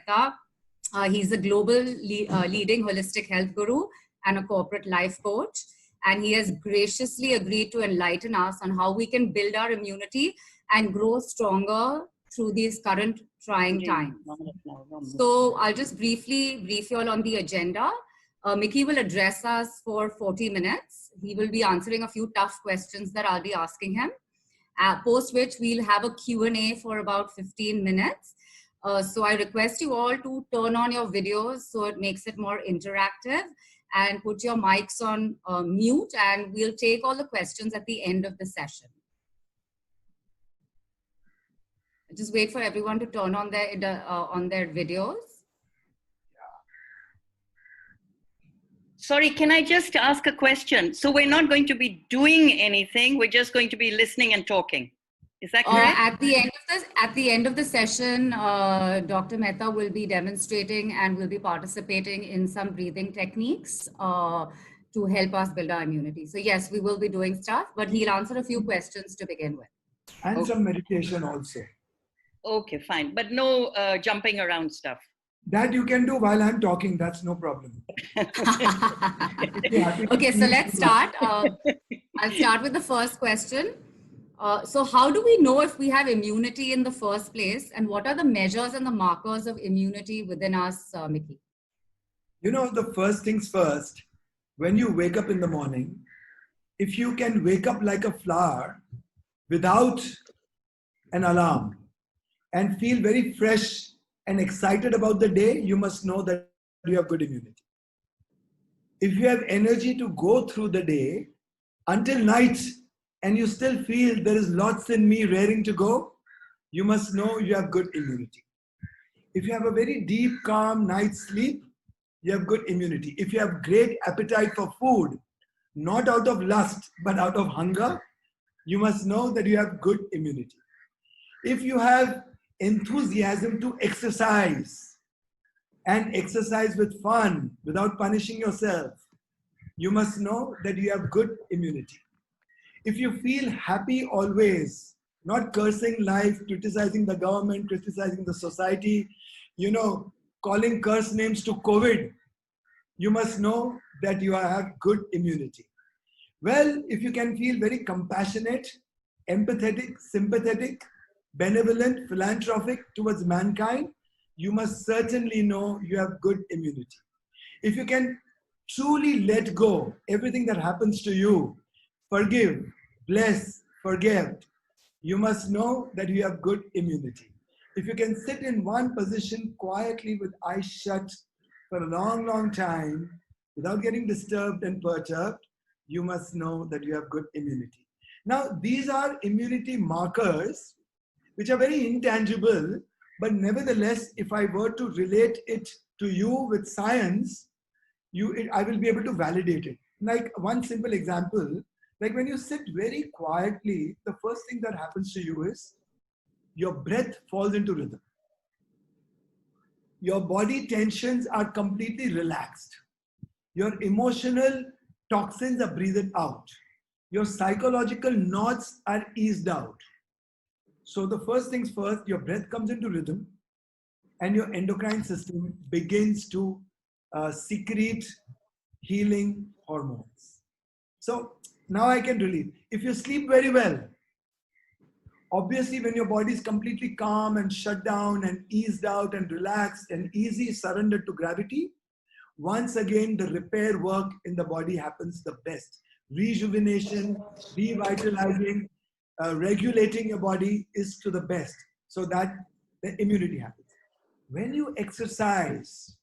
Mehta. He's a global leading holistic health guru and a corporate life coach. And he has graciously agreed to enlighten us on how we can build our immunity and grow stronger through these current trying times. So I'll just briefly brief you all on the agenda. Mickey will address us for 40 minutes. He will be answering a few tough questions that I'll be asking him. Post which we'll have a Q&A for about 15 minutes. So I request you all to turn on your videos so it makes it more interactive, and put your mics on mute, and we'll take all the questions at the end of the session. Just wait for everyone to turn on their videos. Sorry, can I just ask a question? So we're not going to be doing anything. We're just going to be listening and talking. Is that correct? At the end of the session, Dr. Mehta will be demonstrating and will be participating in some breathing techniques to help us build our immunity. So yes, we will be doing stuff, but he'll answer a few questions to begin with. And some meditation also. Okay, fine. But no jumping around stuff. That you can do while I'm talking. That's no problem. Okay, so let's start. I'll start with the first question. So how do we know if we have immunity in the first place? And what are the measures and the markers of immunity within us, Mickey? You know, the first things first, when you wake up in the morning, if you can wake up like a flower without an alarm and feel very fresh and excited about the day, you must know that you have good immunity. If you have energy to go through the day until night and you still feel there is lots in me raring to go, you must know you have good immunity. If you have a very deep, calm night's sleep, you have good immunity. If you have great appetite for food, not out of lust, but out of hunger, you must know that you have good immunity. If you have enthusiasm to exercise and exercise with fun without punishing yourself, you must know that you have good immunity. If you feel happy always, not cursing life, criticizing the government, criticizing the society, calling curse names to COVID, you must know that you have good immunity. Well, if you can feel very compassionate, empathetic, sympathetic, benevolent, philanthropic towards mankind, you must certainly know you have good immunity. If you can truly let go everything that happens to you, forgive, bless, forget, you must know that you have good immunity. If you can sit in one position quietly with eyes shut for a long, long time without getting disturbed and perturbed, you must know that you have good immunity. Now, these are immunity markers which are very intangible, but nevertheless, if I were to relate it to you with science, I will be able to validate it. Like one simple example, like when you sit very quietly, the first thing that happens to you is your breath falls into rhythm. Your body tensions are completely relaxed. Your emotional toxins are breathed out. Your psychological knots are eased out. So the first things first, your breath comes into rhythm and your endocrine system begins to secrete healing hormones. So now I can relieve. If you sleep very well, obviously when your body is completely calm and shut down and eased out and relaxed and easy surrendered to gravity, once again the repair work in the body happens the best. Rejuvenation, revitalizing, regulating your body is to the best, so that the immunity happens. When you exercise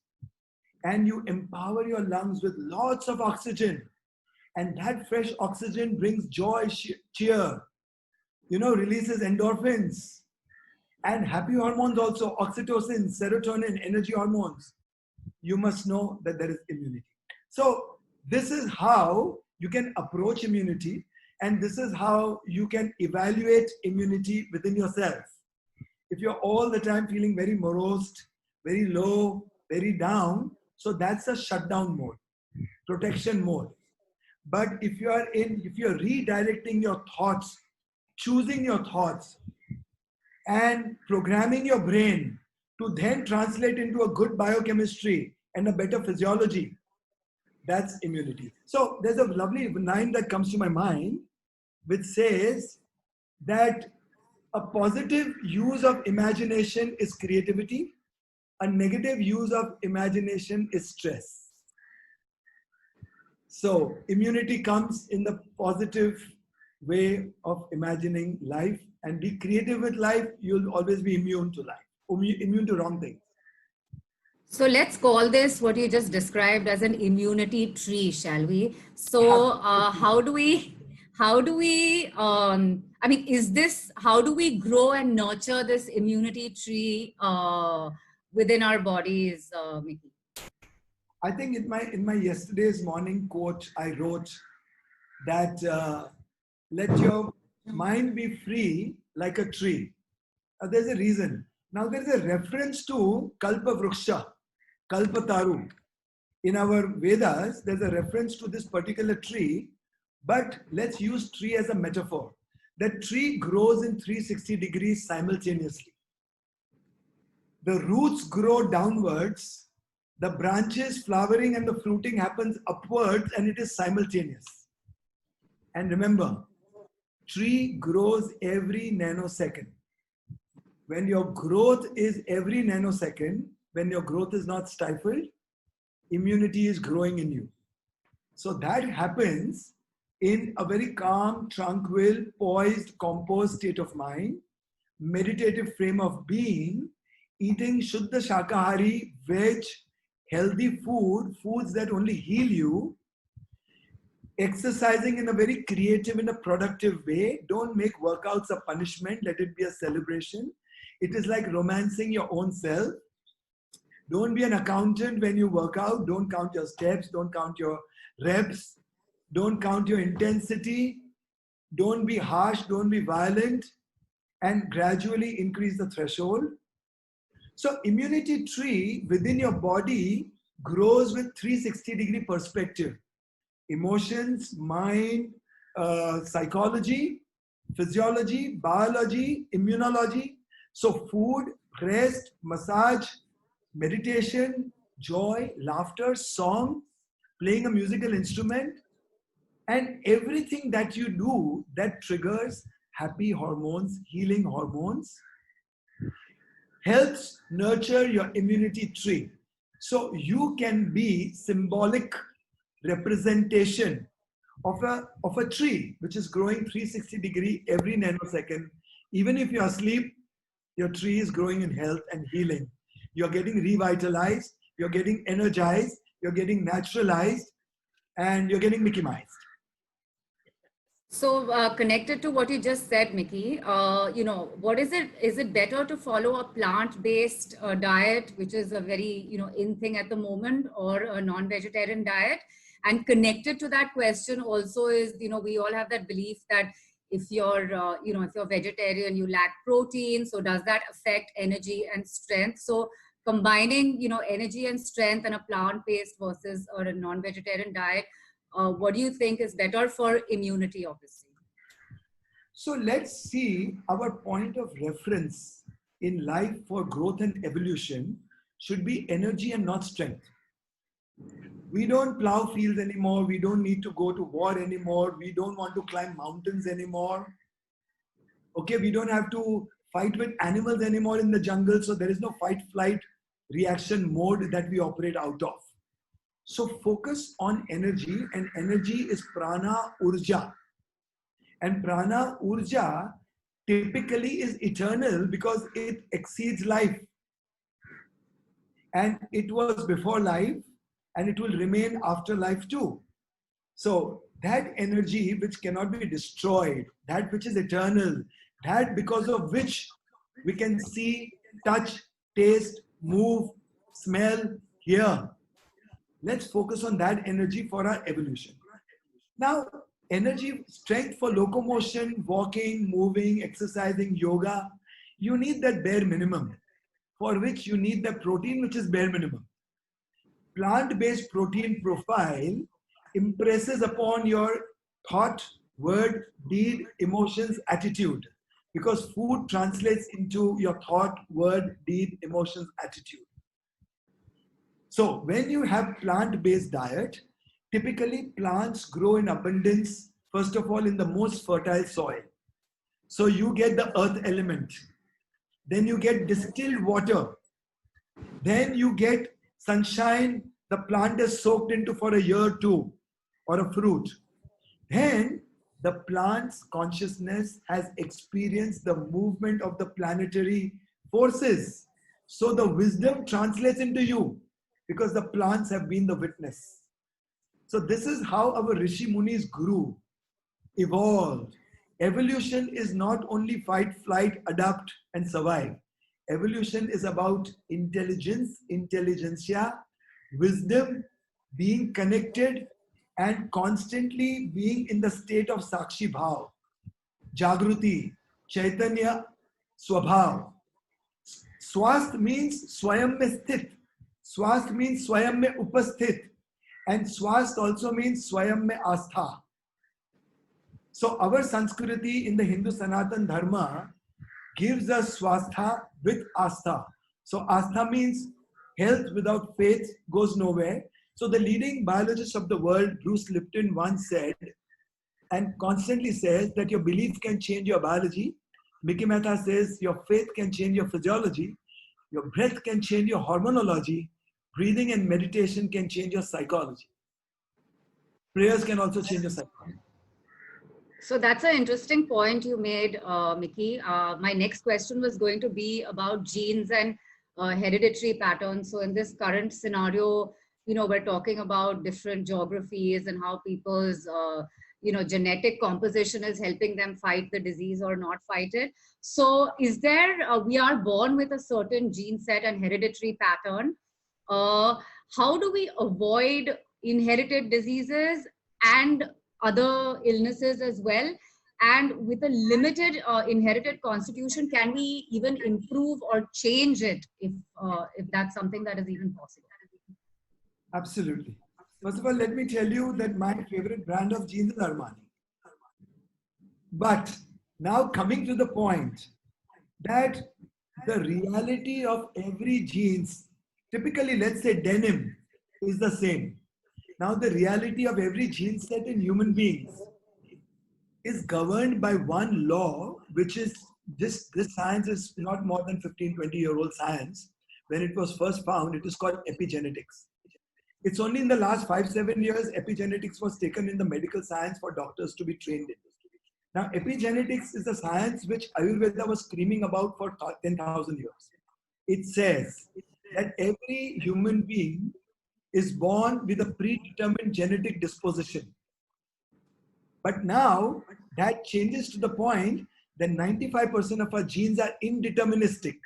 and you empower your lungs with lots of oxygen, and that fresh oxygen brings joy, cheer, releases endorphins and happy hormones also, oxytocin, serotonin, energy hormones, you must know that there is immunity. So this is how you can approach immunity, and this is how you can evaluate immunity within yourself. If you're all the time feeling very morose, very low, very down, so that's a shutdown mode, protection mode. But if you're redirecting your thoughts, choosing your thoughts, and programming your brain to then translate into a good biochemistry and a better physiology. That's immunity. So there's a lovely line that comes to my mind, which says that a positive use of imagination is creativity, a negative use of imagination is stress. So immunity comes in the positive way of imagining life, and be creative with life. You'll always be immune to life, immune to wrong things. So let's call this what you just described as an immunity tree, shall we? So how do we, I mean, how do we grow and nurture this immunity tree within our bodies, Mickey? I think in my yesterday's morning quote, I wrote that let your mind be free like a tree. There's a reason. Now there's a reference to Kalpa Vriksha, Kalpataru. In our Vedas, there's a reference to this particular tree, but let's use tree as a metaphor. That tree grows in 360 degrees simultaneously. The roots grow downwards, the branches, flowering and the fruiting happens upwards, and it is simultaneous. And remember, tree grows every nanosecond. When your growth is every nanosecond, when your growth is not stifled, immunity is growing in you. So that happens in a very calm, tranquil, poised, composed state of mind, meditative frame of being, eating Shuddha Shakahari, veg, healthy foods that only heal you, exercising in a very creative, in a productive way. Don't make workouts a punishment, let it be a celebration. It is like romancing your own self. Don't be an accountant when you work out. Don't count your steps. Don't count your reps. Don't count your intensity. Don't be harsh. Don't be violent. And gradually increase the threshold. So immunity tree within your body grows with 360-degree perspective. Emotions, mind, psychology, physiology, biology, immunology. So food, rest, massage, meditation, joy, laughter, song, playing a musical instrument, and everything that you do that triggers happy hormones, healing hormones, helps nurture your immunity tree. So you can be symbolic representation of a tree which is growing 360 degree every nanosecond. Even if you're asleep, your tree is growing in health and healing. You're getting revitalized, you're getting energized, you're getting naturalized, and you're getting Mickey Mouse. So connected to what you just said, Mickey, what is it? Is it better to follow a plant-based diet, which is a very, in thing at the moment, or a non-vegetarian diet? And connected to that question also is, we all have that belief that if you're, if you're vegetarian, you lack protein. So does that affect energy and strength? So combining, energy and strength in a plant-based versus or a non-vegetarian diet, what do you think is better for immunity, obviously? So let's see, our point of reference in life for growth and evolution should be energy and not strength. We don't plow fields anymore. We don't need to go to war anymore. We don't want to climb mountains anymore. Okay, we don't have to fight with animals anymore in the jungle. So there is no fight-flight reaction mode that we operate out of. So focus on energy, and energy is prana urja. And prana urja typically is eternal because it exceeds life. And it was before life, and it will remain after life too. So that energy which cannot be destroyed, that which is eternal, that because of which we can see, touch, taste, move, smell, hear. Let's focus on that energy for our evolution. Now, energy, strength for locomotion, walking, moving, exercising, yoga, you need that bare minimum, for which you need the protein, which is bare minimum. Plant-based protein profile impresses upon your thought, word, deed, emotions, attitude. because food translates into your thought, word, deed, emotions, attitude. So when you have plant-based diet, typically plants grow in abundance, first of all, in the most fertile soil. So you get the earth element. Then you get distilled water. Then you get sunshine the plant is soaked into for a year or two, or a fruit. Then the plant's consciousness has experienced the movement of the planetary forces. So the wisdom translates into you because the plants have been the witness. So this is how our Rishi Munis grew, evolved. Evolution is not only fight, flight, adapt, and survive. Evolution is about intelligence, intelligentsia, wisdom, being connected, and constantly being in the state of Sakshi Bhav, Jagruti, Chaitanya, Swabhav. Swast means Swayam mein sthit. Swast means Swayam mein upasthit. And Swast also means Swayam mein astha. So our Sanskriti in the Hindu Sanatan Dharma gives us swastha with astha. So astha means health without faith goes nowhere. So the leading biologist of the world, Bruce Lipton, once said, and constantly says, that your belief can change your biology. Mickey Mehta says your faith can change your physiology. Your breath can change your hormonology. Breathing and meditation can change your psychology. Prayers can also change your psychology. So that's an interesting point you made, Mickey. My next question was going to be about genes and hereditary patterns. So in this current scenario, we're talking about different geographies and how people's, genetic composition is helping them fight the disease or not fight it. So is there, we are born with a certain gene set and hereditary pattern. How do we avoid inherited diseases and other illnesses as well? And with a limited inherited constitution, can we even improve or change it if that's something that is even possible? Absolutely. First of all, let me tell you that my favorite brand of jeans is Armani. But now coming to the point that the reality of every jeans, typically let's say denim, is the same. Now the reality of every gene set in human beings is governed by one law, which is this science is not more than 15, 20-year-old science. When it was first found, it is called epigenetics. It's only in the last 5-7 years epigenetics was taken in the medical science for doctors to be trained in. Now epigenetics is a science which Ayurveda was screaming about for 10,000 years. It says that every human being is born with a predetermined genetic disposition. But now that changes to the point that 95% of our genes are indeterministic.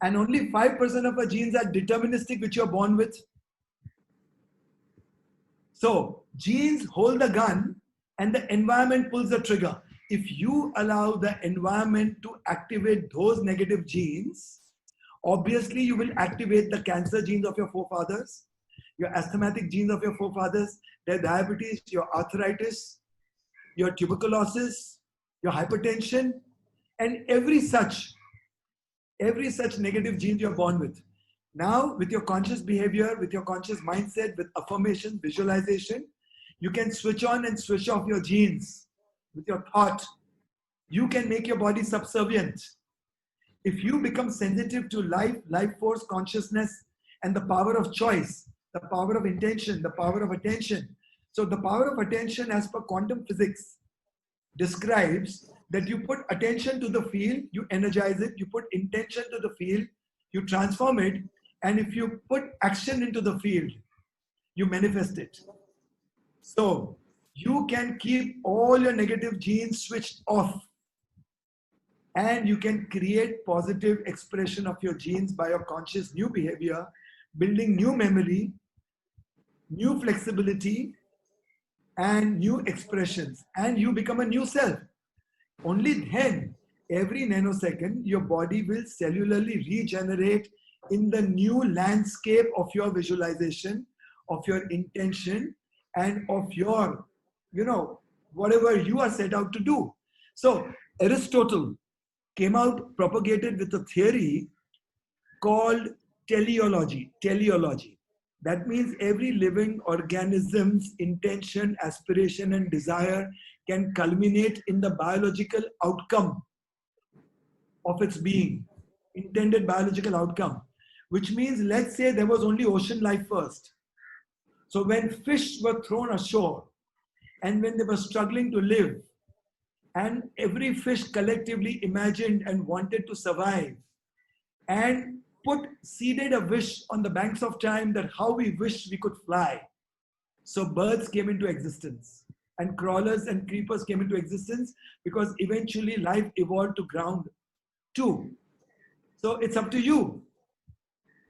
And only 5% of our genes are deterministic, which you're born with. So genes hold the gun and the environment pulls the trigger. If you allow the environment to activate those negative genes, obviously you will activate the cancer genes of your forefathers, your asthmatic genes of your forefathers, their diabetes, your arthritis, your tuberculosis, your hypertension, and every such negative genes you're born with. Now, with your conscious behavior, with your conscious mindset, with affirmation, visualization, you can switch on and switch off your genes with your thought. You can make your body subservient. If you become sensitive to life force, consciousness, and the power of choice, the power of intention, the power of attention. So the power of attention, as per quantum physics, describes that you put attention to the field, you energize it, you put intention to the field, you transform it, and if you put action into the field, you manifest it. So you can keep all your negative genes switched off, and you can create positive expression of your genes by your conscious new behavior, building new memory, new flexibility, and new expressions, and you become a new self. Only then, every nanosecond, your body will cellularly regenerate in the new landscape of your visualization, of your intention, and of your, whatever you are set out to do. So Aristotle, came out, propagated with a theory called teleology. Teleology. That means every living organism's intention, aspiration, and desire can culminate in the biological outcome of its being, intended biological outcome, which means, let's say there was only ocean life first. So when fish were thrown ashore and when they were struggling to live, and every fish collectively imagined and wanted to survive and seeded a wish on the banks of time that how we wish we could fly. So birds came into existence and crawlers and creepers came into existence because eventually life evolved to ground too. So it's up to you.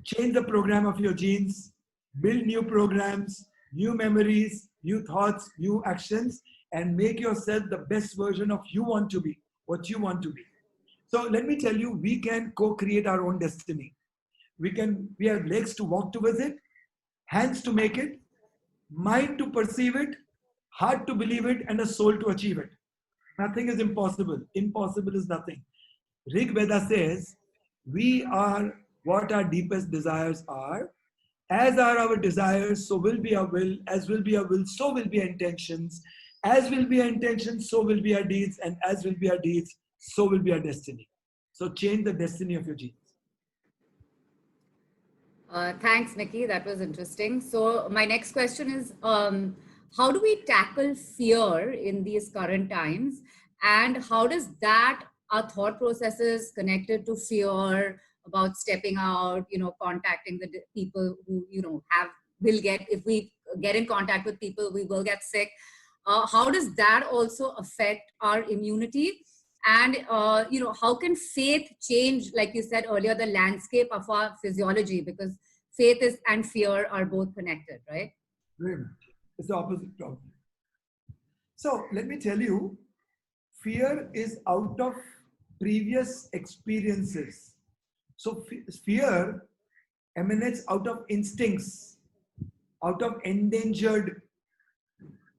Change the program of your genes, build new programs, new memories, new thoughts, new actions, and make yourself the best version of you want to be, what you want to be. So let me tell you, we can co-create our own destiny. We have legs to walk towards it, hands to make it, mind to perceive it, heart to believe it, and a soul to achieve it. Nothing is impossible. Impossible is nothing. Rig Veda says, we are what our deepest desires are. As are our desires, so will be our will. As will be our will, so will be our intentions. As will be our intentions, so will be our deeds. And as will be our deeds, so will be our destiny. So change the destiny of your genes. Thanks, Mickey. That was interesting. So my next question is, how do we tackle fear in these current times? And how does that, our thought processes connected to fear about stepping out, contacting the people who, will get, if we get in contact with people, we will get sick. How does that also affect our immunity? And, how can faith change, like you said earlier, the landscape of our physiology? Because faith and fear are both connected, right? Very much. It's the opposite problem. So let me tell you, fear is out of previous experiences. So fear emanates out of instincts, out of endangered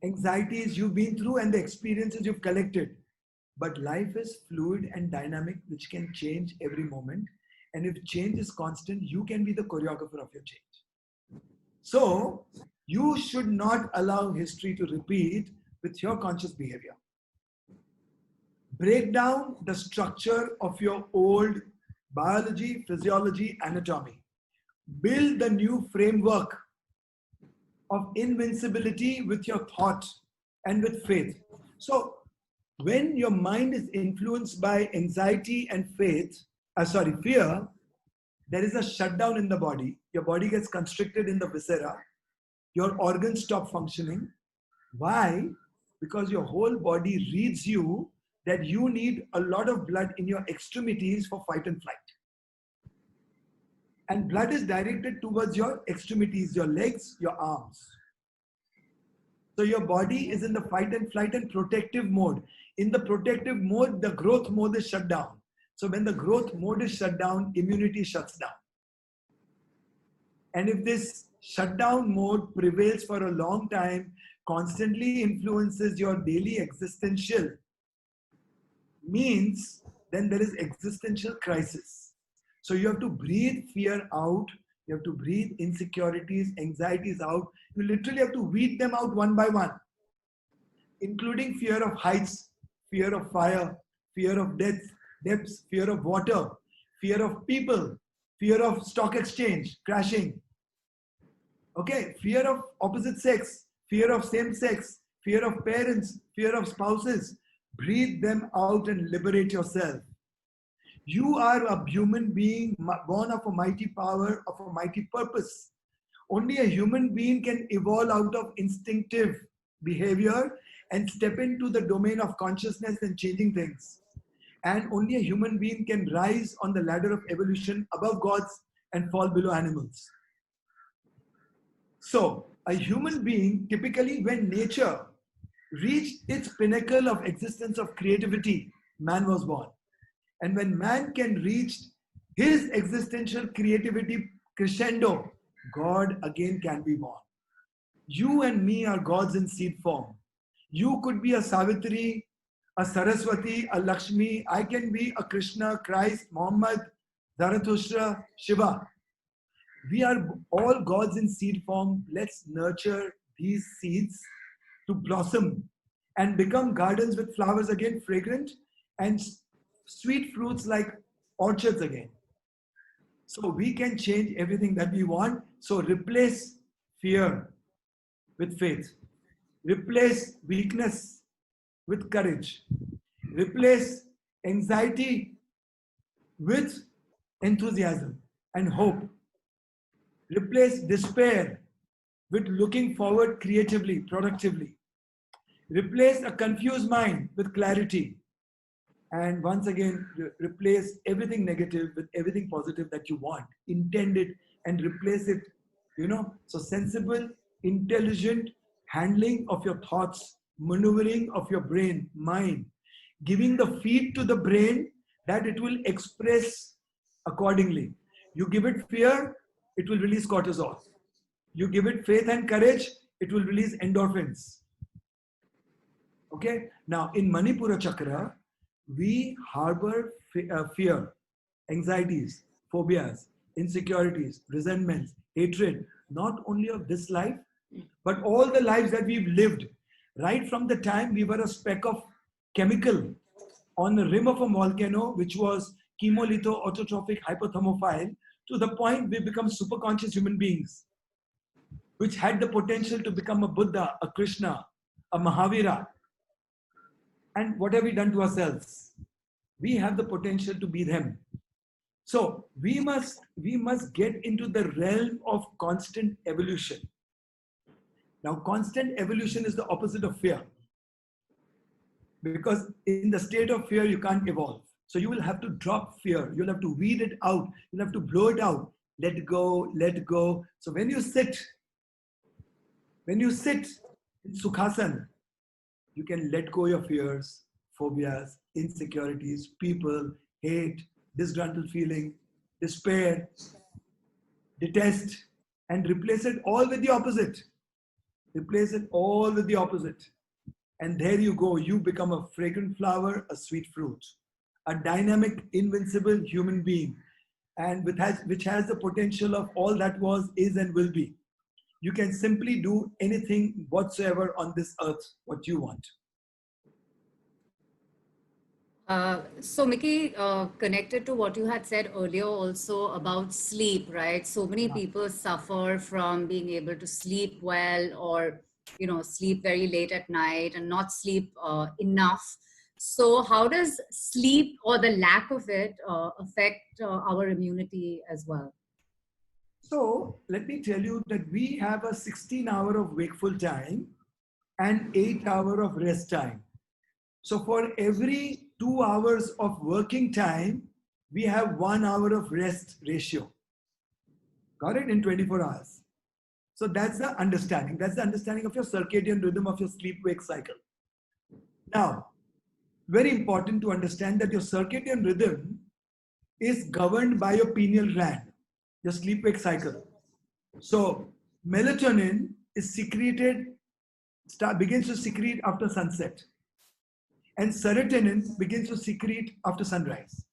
anxieties you've been through and the experiences you've collected. But life is fluid and dynamic, which can change every moment. And if change is constant, you can be the choreographer of your change. So you should not allow history to repeat with your conscious behavior. Break down the structure of your old biology, physiology, anatomy. Build the new framework of invincibility with your thought and with faith. So when your mind is influenced by anxiety and fear, there is a shutdown in the body. Your body gets constricted in the viscera. Your organs stop functioning. Why? Because your whole body reads you that you need a lot of blood in your extremities for fight and flight. And blood is directed towards your extremities, your legs, your arms. So your body is in the fight and flight and protective mode. In the protective mode, the growth mode is shut down. So when the growth mode is shut down, immunity shuts down. And if this shutdown mode prevails for a long time, constantly influences your daily existential, means then there is existential crisis. So you have to breathe fear out. You have to breathe insecurities, anxieties out. You literally have to weed them out one by one, including fear of heights, fear of fire, fear of depths, fear of water, fear of people, fear of stock exchange, crashing. Okay, fear of opposite sex, fear of same sex, fear of parents, fear of spouses. Breathe them out and liberate yourself. You are a human being born of a mighty power, of a mighty purpose. Only a human being can evolve out of instinctive behavior and step into the domain of consciousness and changing things. And only a human being can rise on the ladder of evolution above gods and fall below animals. So a human being, typically when nature reached its pinnacle of existence of creativity, man was born. And when man can reach his existential creativity crescendo, God again can be born. You and me are gods in seed form. You could be a Savitri, a Saraswati, a Lakshmi. I can be a Krishna, Christ, Muhammad, Zarathustra, Shiva. We are all gods in seed form. Let's nurture these seeds to blossom and become gardens with flowers again, fragrant, and sweet fruits like orchards again. So we can change everything that we want. So replace fear with faith. Replace weakness with courage. Replace anxiety with enthusiasm and hope. Replace despair with looking forward creatively, productively. Replace a confused mind with clarity. And once again, replace everything negative with everything positive that you want. Intend it and replace it, So sensible, intelligent handling of your thoughts, maneuvering of your brain, mind, giving the feed to the brain that it will express accordingly. You give it fear, it will release cortisol. You give it faith and courage, it will release endorphins. Okay? Now, in Manipura Chakra, we harbor fear, anxieties, phobias, insecurities, resentments, hatred, not only of this life, but all the lives that we've lived, right from the time we were a speck of chemical on the rim of a volcano, which was chemolitho autotrophic hypothermophile, to the point we become superconscious human beings, which had the potential to become a Buddha, a Krishna, a Mahavira. And what have we done to ourselves? We have the potential to be them. So we must get into the realm of constant evolution. Now, constant evolution is the opposite of fear. Because in the state of fear, you can't evolve. So you will have to drop fear. You'll have to weed it out. You'll have to blow it out. Let go, let go. So when you sit in Sukhasana, you can let go your fears, phobias, insecurities, people, hate, disgruntled feeling, despair, detest, and replace it all with the opposite. Replace it all with the opposite. And there you go. You become a fragrant flower, a sweet fruit, a dynamic, invincible human being, and which has the potential of all that was, is, and will be. You can simply do anything whatsoever on this earth, what you want. So Mickey, connected to what you had said earlier also about sleep, right? So many people suffer from being able to sleep well, or, sleep very late at night and not sleep enough. So how does sleep, or the lack of it, affect our immunity as well? So let me tell you that we have a 16-hour of wakeful time and 8-hour of rest time. So for every 2 hours of working time, we have 1 hour of rest ratio. Got it? In 24 hours. So that's the understanding. That's the understanding of your circadian rhythm of your sleep-wake cycle. Now, very important to understand that your circadian rhythm is governed by your pineal gland, your sleep-wake cycle. So melatonin is begins to secrete after sunset. And serotonin begins to secrete after sunrise.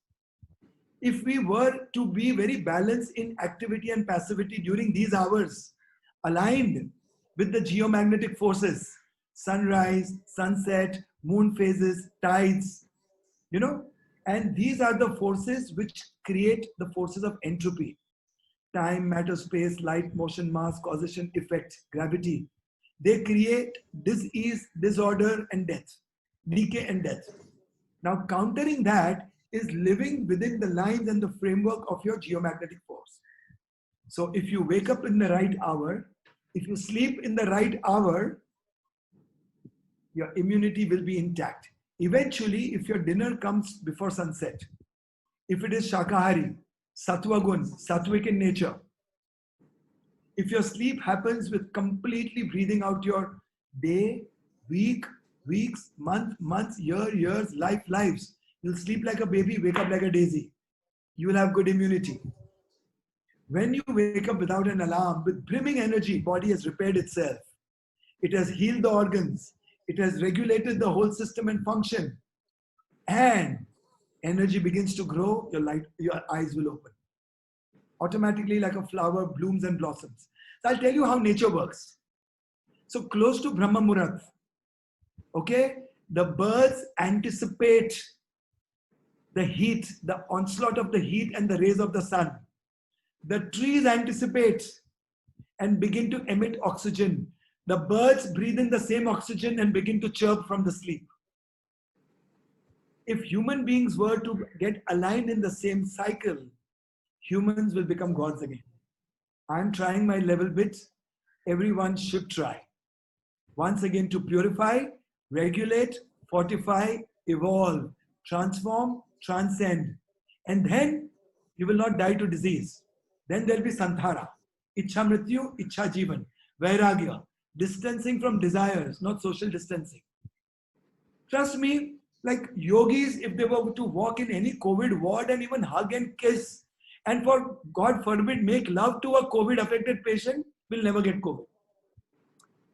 If we were to be very balanced in activity and passivity during these hours, aligned with the geomagnetic forces, sunrise, sunset, moon phases, tides, and these are the forces which create the forces of entropy. Time, matter, space, light, motion, mass, causation, effect, gravity. They create disease, disorder, and death. Decay and death. Now, countering that is living within the lines and the framework of your geomagnetic force. So if you wake up in the right hour, if you sleep in the right hour, your immunity will be intact. Eventually, if your dinner comes before sunset, if it is Shakahari, Sattva Gun, Sattvic in nature, if your sleep happens with completely breathing out your day, week, weeks, months, years, lives. You'll sleep like a baby, wake up like a daisy. You will have good immunity. When you wake up without an alarm, with brimming energy, body has repaired itself. It has healed the organs. It has regulated the whole system and function. and energy begins to grow, your eyes will open. Automatically, like a flower blooms and blossoms. So I'll tell you how nature works. So close to Brahma Muhurat, okay, the birds anticipate the heat, the onslaught of the heat and the rays of the sun. The trees anticipate and begin to emit oxygen. The birds breathe in the same oxygen and begin to chirp from the sleep. If human beings were to get aligned in the same cycle, humans will become gods again. I'm trying my level bit. Everyone should try. Once again, to purify, regulate, fortify, evolve, transform, transcend. And then you will not die to disease. Then there'll be Santhara, Ichha Mrityu, Ichha Jivan, Vairagya, distancing from desires, not social distancing. Trust me, like yogis, if they were to walk in any COVID ward and even hug and kiss, and for God forbid, make love to a COVID affected patient, will never get COVID.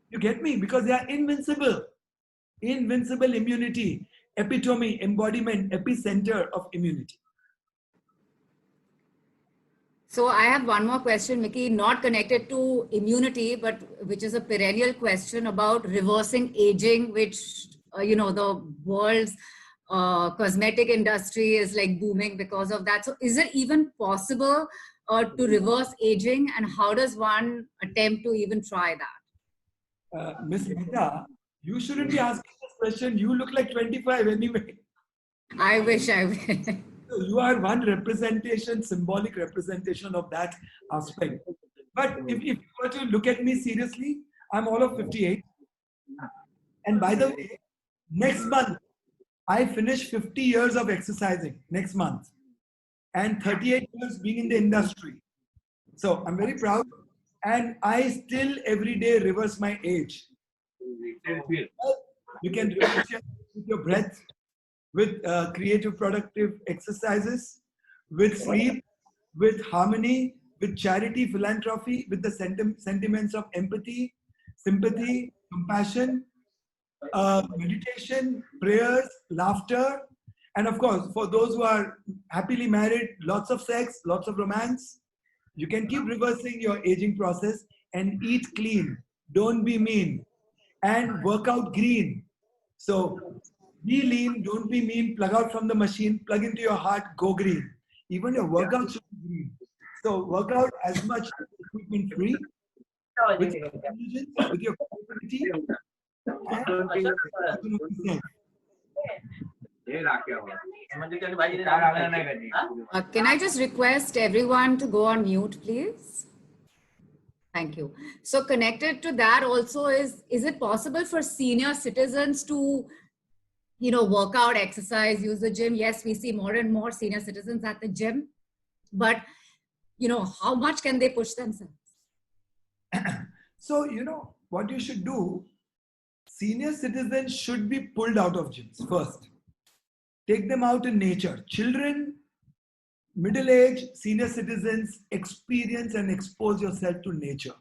You get me? Because they are invincible. Invincible immunity, epitome, embodiment, epicenter of immunity. So I have one more question, Mickey, not connected to immunity, but which is a perennial question about reversing aging, which, the world's cosmetic industry is like booming because of that. So is it even possible to reverse aging, and how does one attempt to even try that? Miss Mehta, you shouldn't be asking this question. You look like 25 anyway. I wish. You are one representation, symbolic representation of that aspect. But if you were to look at me seriously, I'm all of 58. And by the way, next month, I finish 50 years of exercising next month and 38 years being in the industry. So I'm very proud. And I still every day reverse my age. You can reverse with your breath, with creative, productive exercises, with sleep, with harmony, with charity, philanthropy, with the sentiments of empathy, sympathy, compassion, meditation, prayers, laughter, and of course, for those who are happily married, lots of sex, lots of romance. You can keep reversing your aging process and eat clean. Don't be mean. And work out green. So be lean, don't be mean, plug out from the machine, plug into your heart, go green. Even your workout should be green. So work out as much equipment free, with your intelligence, with your creativity, and Can I just request everyone to go on mute, please? Thank you. So connected to that also is it possible for senior citizens to, work out, exercise, use the gym? Yes, we see more and more senior citizens at the gym, but, how much can they push themselves? So, what you should do, senior citizens should be pulled out of gyms first. Take them out in nature. Children, middle-aged, senior citizens, experience and expose yourself to nature.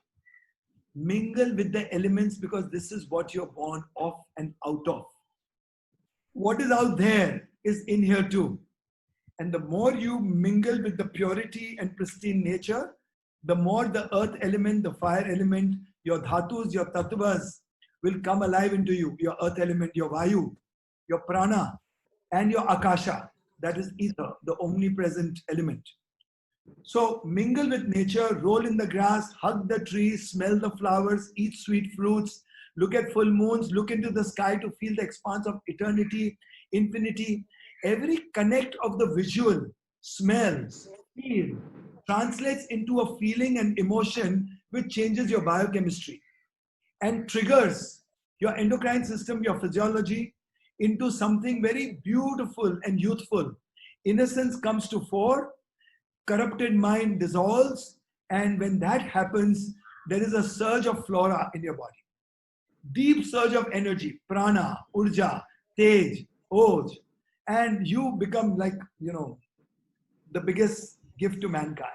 Mingle with the elements, because this is what you're born of and out of. What is out there is in here too. And the more you mingle with the purity and pristine nature, the more the earth element, the fire element, your dhatus, your tattvas will come alive into you. Your earth element, your vayu, your prana, and your akasha, that is ether, the omnipresent element. So mingle with nature, roll in the grass, hug the trees, smell the flowers, eat sweet fruits, look at full moons, look into the sky to feel the expanse of eternity, infinity. Every connect of the visual, smells, feel, translates into a feeling and emotion which changes your biochemistry and triggers your endocrine system, your physiology, into something very beautiful and youthful. Innocence comes to fore, corrupted mind dissolves, and when that happens, there is a surge of flora in your body. Deep surge of energy, prana, urja, tej, oj, and you become like, the biggest gift to mankind.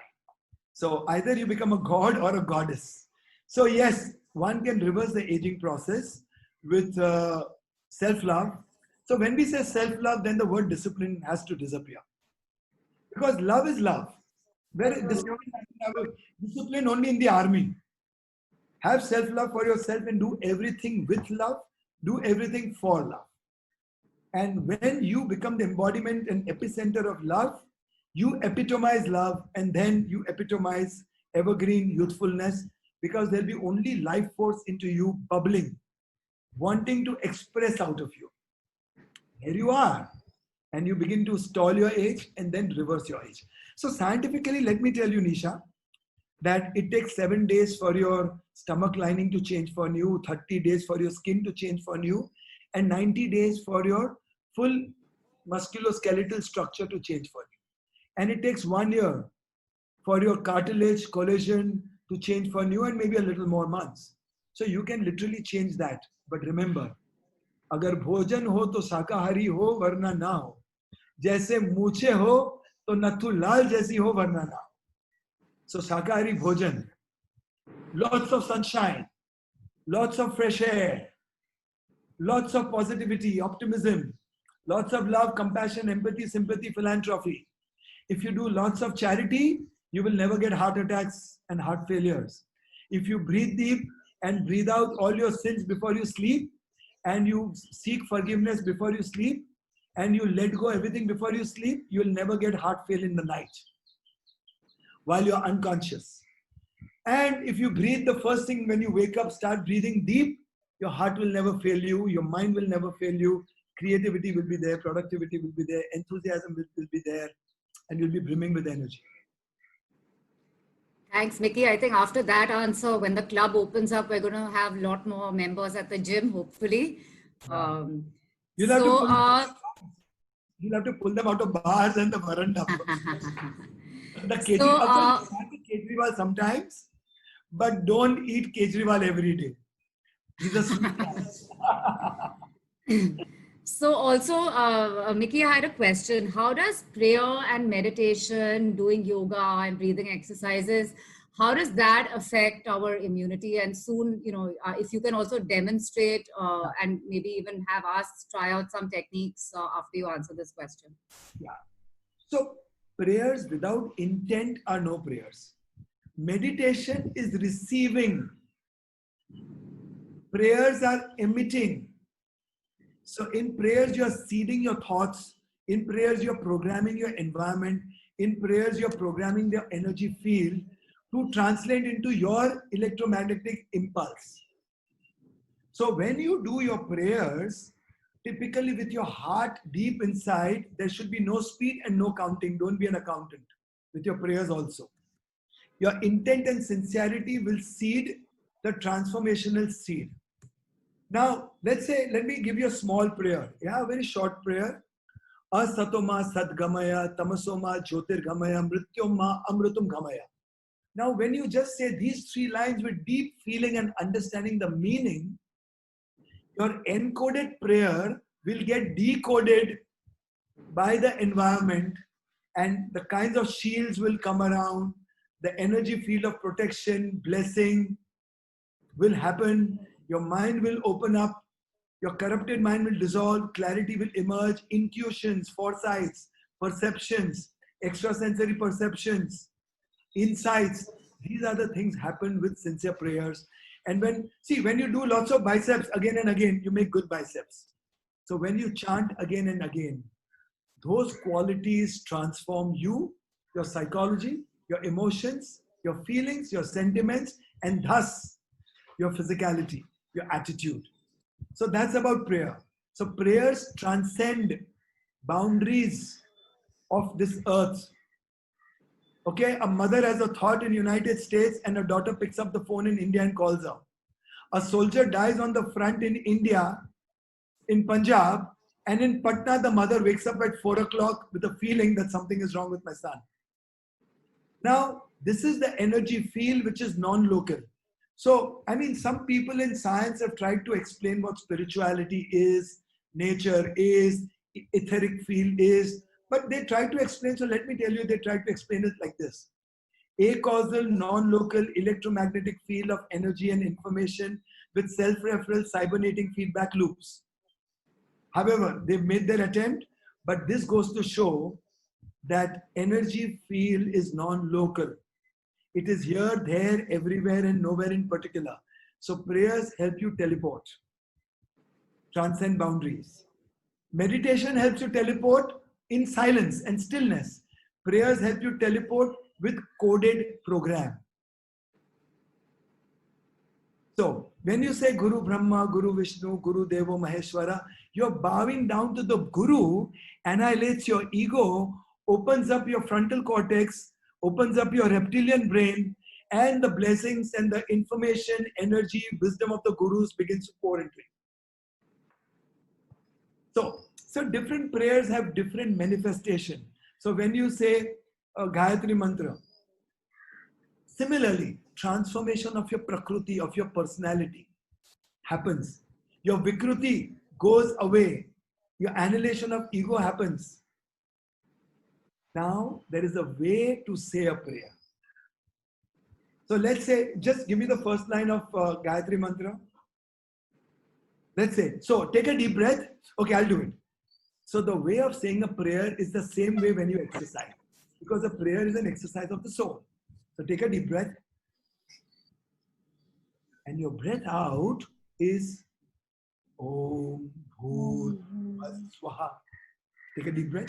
So either you become a god or a goddess. So yes, one can reverse the aging process with self-love, So when we say self-love, then the word discipline has to disappear. Because love is love. Where discipline only in the army. Have self-love for yourself and do everything with love. Do everything for love. And when you become the embodiment and epicenter of love, you epitomize love, and then you epitomize evergreen youthfulness, because there'll be only life force into you bubbling, wanting to express out of you. Here you are. And you begin to stall your age and then reverse your age. So scientifically, let me tell you, Nisha, that it takes 7 days for your stomach lining to change for new, 30 days for your skin to change for new, and 90 days for your full musculoskeletal structure to change for you. And it takes 1 year for your cartilage, collagen to change for new, and maybe a little more months. So you can literally change that. But remember, अगर भोजन हो तो शाकाहारी हो वरना ना हो, जैसे मूछे हो तो नथु लाल जैसी हो वरना ना हो. So शाकाहारी भोजन, lots of sunshine, lots of fresh air, lots of positivity, optimism, lots of love, compassion, empathy, sympathy, philanthropy. If you do lots of charity, you will never get heart attacks and heart failures. If you breathe deep and breathe out all your sins before you sleep, and you seek forgiveness before you sleep, and you let go everything before you sleep, you will never get heart failure in the night while you're unconscious. And if you breathe the first thing when you wake up, start breathing deep, your heart will never fail you, your mind will never fail you, creativity will be there, productivity will be there, enthusiasm will be there, and you'll be brimming with energy. Thanks, Mickey. I think after that answer, when the club opens up, we're going to have a lot more members at the gym, hopefully. You'll have to pull them out of bars and the veranda. The Kejriwal sometimes, but don't eat Kejriwal every day. He's a sweet guy. So also, Mickey, I had a question. How does prayer and meditation, doing yoga and breathing exercises, how does that affect our immunity? And soon, if you can also demonstrate and maybe even have us try out some techniques after you answer this question. Yeah. So prayers without intent are no prayers. Meditation is receiving. Prayers are emitting. So in prayers, you're seeding your thoughts. In prayers, you're programming your environment. In prayers, you're programming the energy field to translate into your electromagnetic impulse. So when you do your prayers, typically with your heart deep inside, there should be no speed and no counting. Don't be an accountant with your prayers also. Your intent and sincerity will seed the transformational seed. Now, let me give you a small prayer. Yeah, a very short prayer. Asatoma sadgamaya, tamasoma jyotirgamaya, mrityoma amrutum gamaya. Now, when you just say these 3 lines with deep feeling and understanding the meaning, your encoded prayer will get decoded by the environment, and the kinds of shields will come around. The energy field of protection, blessing will happen. Your mind will open up, your corrupted mind will dissolve, clarity will emerge, intuitions, foresights, perceptions, extrasensory perceptions, insights. These are the things happen with sincere prayers. And when you do lots of biceps again and again, you make good biceps. So when you chant again and again, those qualities transform you, your psychology, your emotions, your feelings, your sentiments, and thus your physicality, your attitude. So that's about prayer. So prayers transcend boundaries of this earth. Okay, a mother has a thought in United States and a daughter picks up the phone in India and calls her. A soldier dies on the front in India, in Punjab, and in Patna, the mother wakes up at 4 o'clock with a feeling that something is wrong with my son. Now, this is the energy field which is non-local. So, some people in science have tried to explain what spirituality is, nature is, etheric field is, but they try to explain. So let me tell you, they try to explain it like this. Acausal, non-local electromagnetic field of energy and information with self-referral cybernetic feedback loops. However, they've made their attempt, but this goes to show that energy field is non-local. It is here, there, everywhere, and nowhere in particular. So prayers help you teleport, transcend boundaries. Meditation helps you teleport in silence and stillness. Prayers help you teleport with coded program. So when you say Guru Brahma, Guru Vishnu, Guru Devo Maheshwara, you're bowing down to the Guru, annihilates your ego, opens up your frontal cortex, opens up your reptilian brain, and the blessings and the information, energy, wisdom of the Gurus begins to pour into it. So different prayers have different manifestation. So when you say a Gayatri Mantra, similarly, transformation of your Prakriti, of your personality happens. Your Vikruti goes away. Your annihilation of ego happens. Now, there is a way to say a prayer. So let's say, just give me the first line of Gayatri Mantra. Let's say, so take a deep breath. Okay, I'll do it. So the way of saying a prayer is the same way when you exercise. Because a prayer is an exercise of the soul. So take a deep breath. And your breath out is Om Bhur Swaha. Take a deep breath.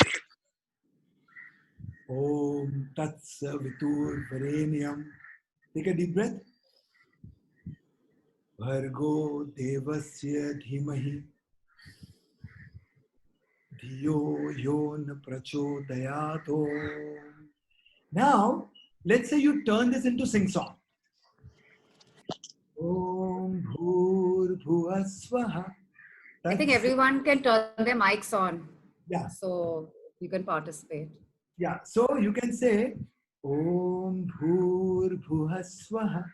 Om Tat Savitur Varenyam. Take a deep breath. Bhargo Devasya Dhimahi Dhiyo Yon Prachodayato. Now, let's say you turn this into sing-song. Om Bhur Bhuva Swaha. I think everyone can turn their mics on. Yeah. So you can participate. Yeah. So you can say Om Bhur Bhuva Swaha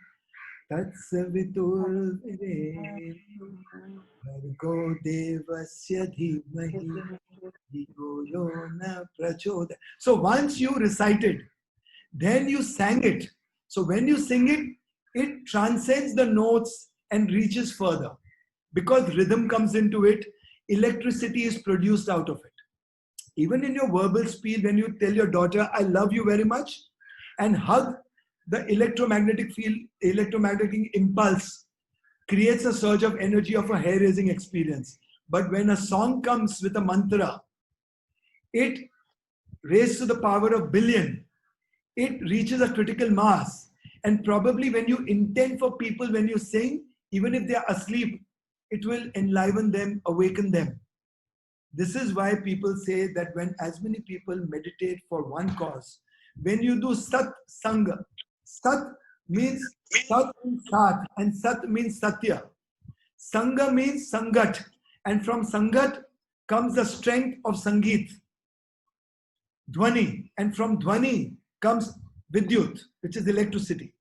Tat Savitur Varenyam Bhargo Devasya Dhimahi Dhiyo Yona Prachodayat. So once you recited, then you sang it. So when you sing it, it transcends the notes and reaches further. Because rhythm comes into it, electricity is produced out of it. Even in your verbal speed, when you tell your daughter, I love you very much, and hug, the electromagnetic field, electromagnetic impulse creates a surge of energy of a hair-raising experience. But when a song comes with a mantra, it raised to the power of billion. It reaches a critical mass. And probably when you intend for people, when you sing, even if they are asleep, it will enliven them, awaken them. This is why people say that when as many people meditate for one cause, when you do Sat Sangha, Sat means Sat means Sat, and Sat means Satya. Sangha means Sangat, and from Sangat comes the strength of Sangeet, Dhwani, and from Dhwani comes Vidyut, which is electricity.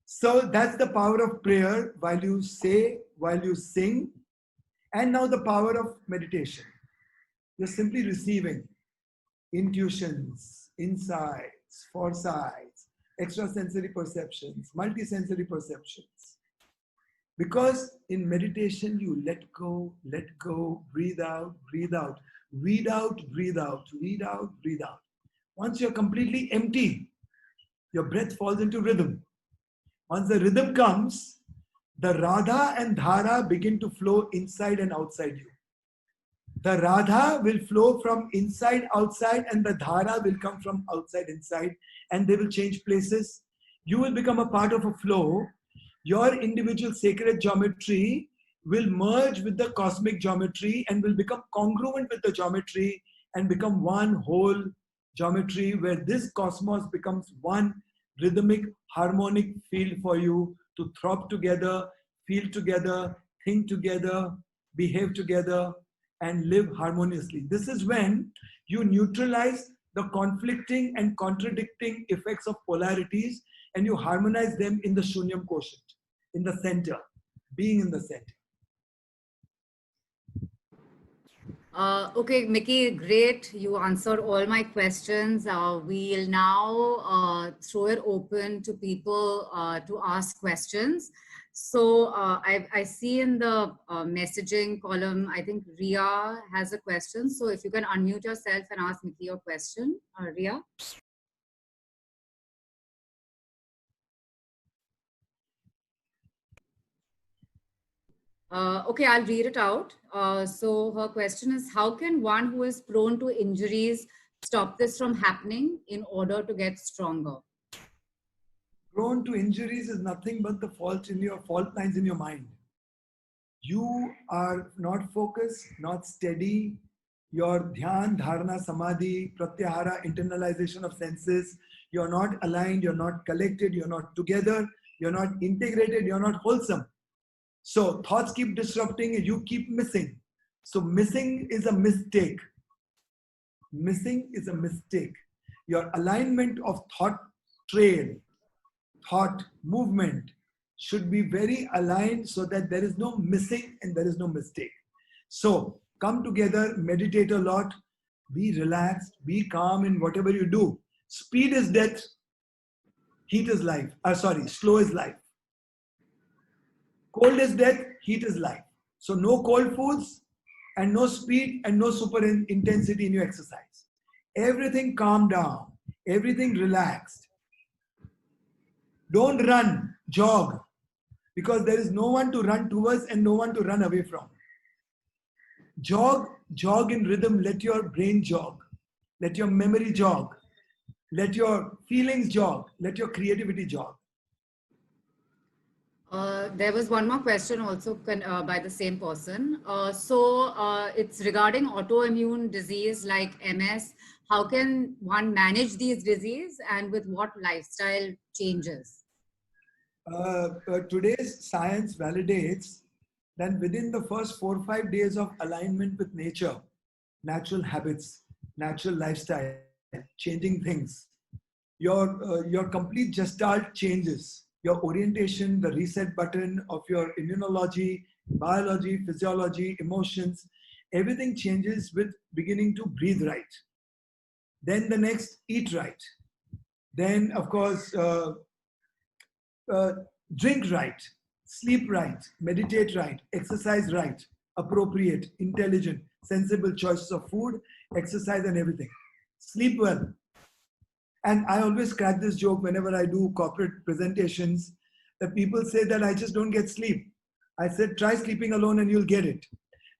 So that's the power of prayer while you say, while you sing, and now the power of meditation. You're simply receiving intuitions, insights, foresights, extrasensory perceptions, multisensory perceptions. Because in meditation, you let go, breathe out, breathe out, weed out, breathe out, weed out, breathe out. Once you're completely empty, your breath falls into rhythm. Once the rhythm comes, the Radha and Dhara begin to flow inside and outside you. The Radha will flow from inside outside, and the Dhara will come from outside inside, and they will change places. You will become a part of a flow. Your individual sacred geometry will merge with the cosmic geometry and will become congruent with the geometry and become one whole geometry, where this cosmos becomes one rhythmic, harmonic field for you to throb together, feel together, think together, behave together, and live harmoniously. This is when you neutralize the conflicting and contradicting effects of polarities, and you harmonize them in the Shunyam quotient, in the center, being in the center. Okay, Mickey, great. You answered all my questions. We'll now throw it open to people to ask questions. So I see in the messaging column, I think Ria has a question. So if you can unmute yourself and ask Mickey your question, Ria. Okay, I'll read it out. So her question is, how can one who is prone to injuries stop this from happening in order to get stronger? Prone to injuries is nothing but the fault lines in your mind. You are not focused, not steady. Your dhyan, dharana, samadhi, pratyahara, internalization of senses, you're not aligned, you're not collected, you're not together, you're not integrated, you're not wholesome. So thoughts keep disrupting, you keep missing. So missing is a mistake. Missing is a mistake. Your alignment of thought trail, thought movement should be very aligned so that there is no missing and there is no mistake. So come together, meditate a lot, be relaxed, be calm in whatever you do. Speed is death, heat is life. Slow is life. Cold is death, heat is life. So no cold foods and no speed and no super intensity in your exercise. Everything calm down, everything relaxed. Don't run, jog, because there is no one to run towards and no one to run away from. Jog in rhythm, let your brain jog, let your memory jog, let your feelings jog, let your creativity jog. There was one more question also by the same person. It's regarding autoimmune disease like MS. How can one manage these disease and with what lifestyle changes? Today's science validates that within the first 4 or 5 days of alignment with nature, natural habits, natural lifestyle, changing things, your complete gestalt changes. Your orientation, the reset button of your immunology, biology, physiology, emotions, everything changes with beginning to breathe right. Then the next, eat right. Then, of course, drink right, sleep right, meditate right, exercise right, appropriate, intelligent, sensible choices of food, exercise, and everything. Sleep well. And I always crack this joke whenever I do corporate presentations that people say that I just don't get sleep. I said, try sleeping alone and you'll get it.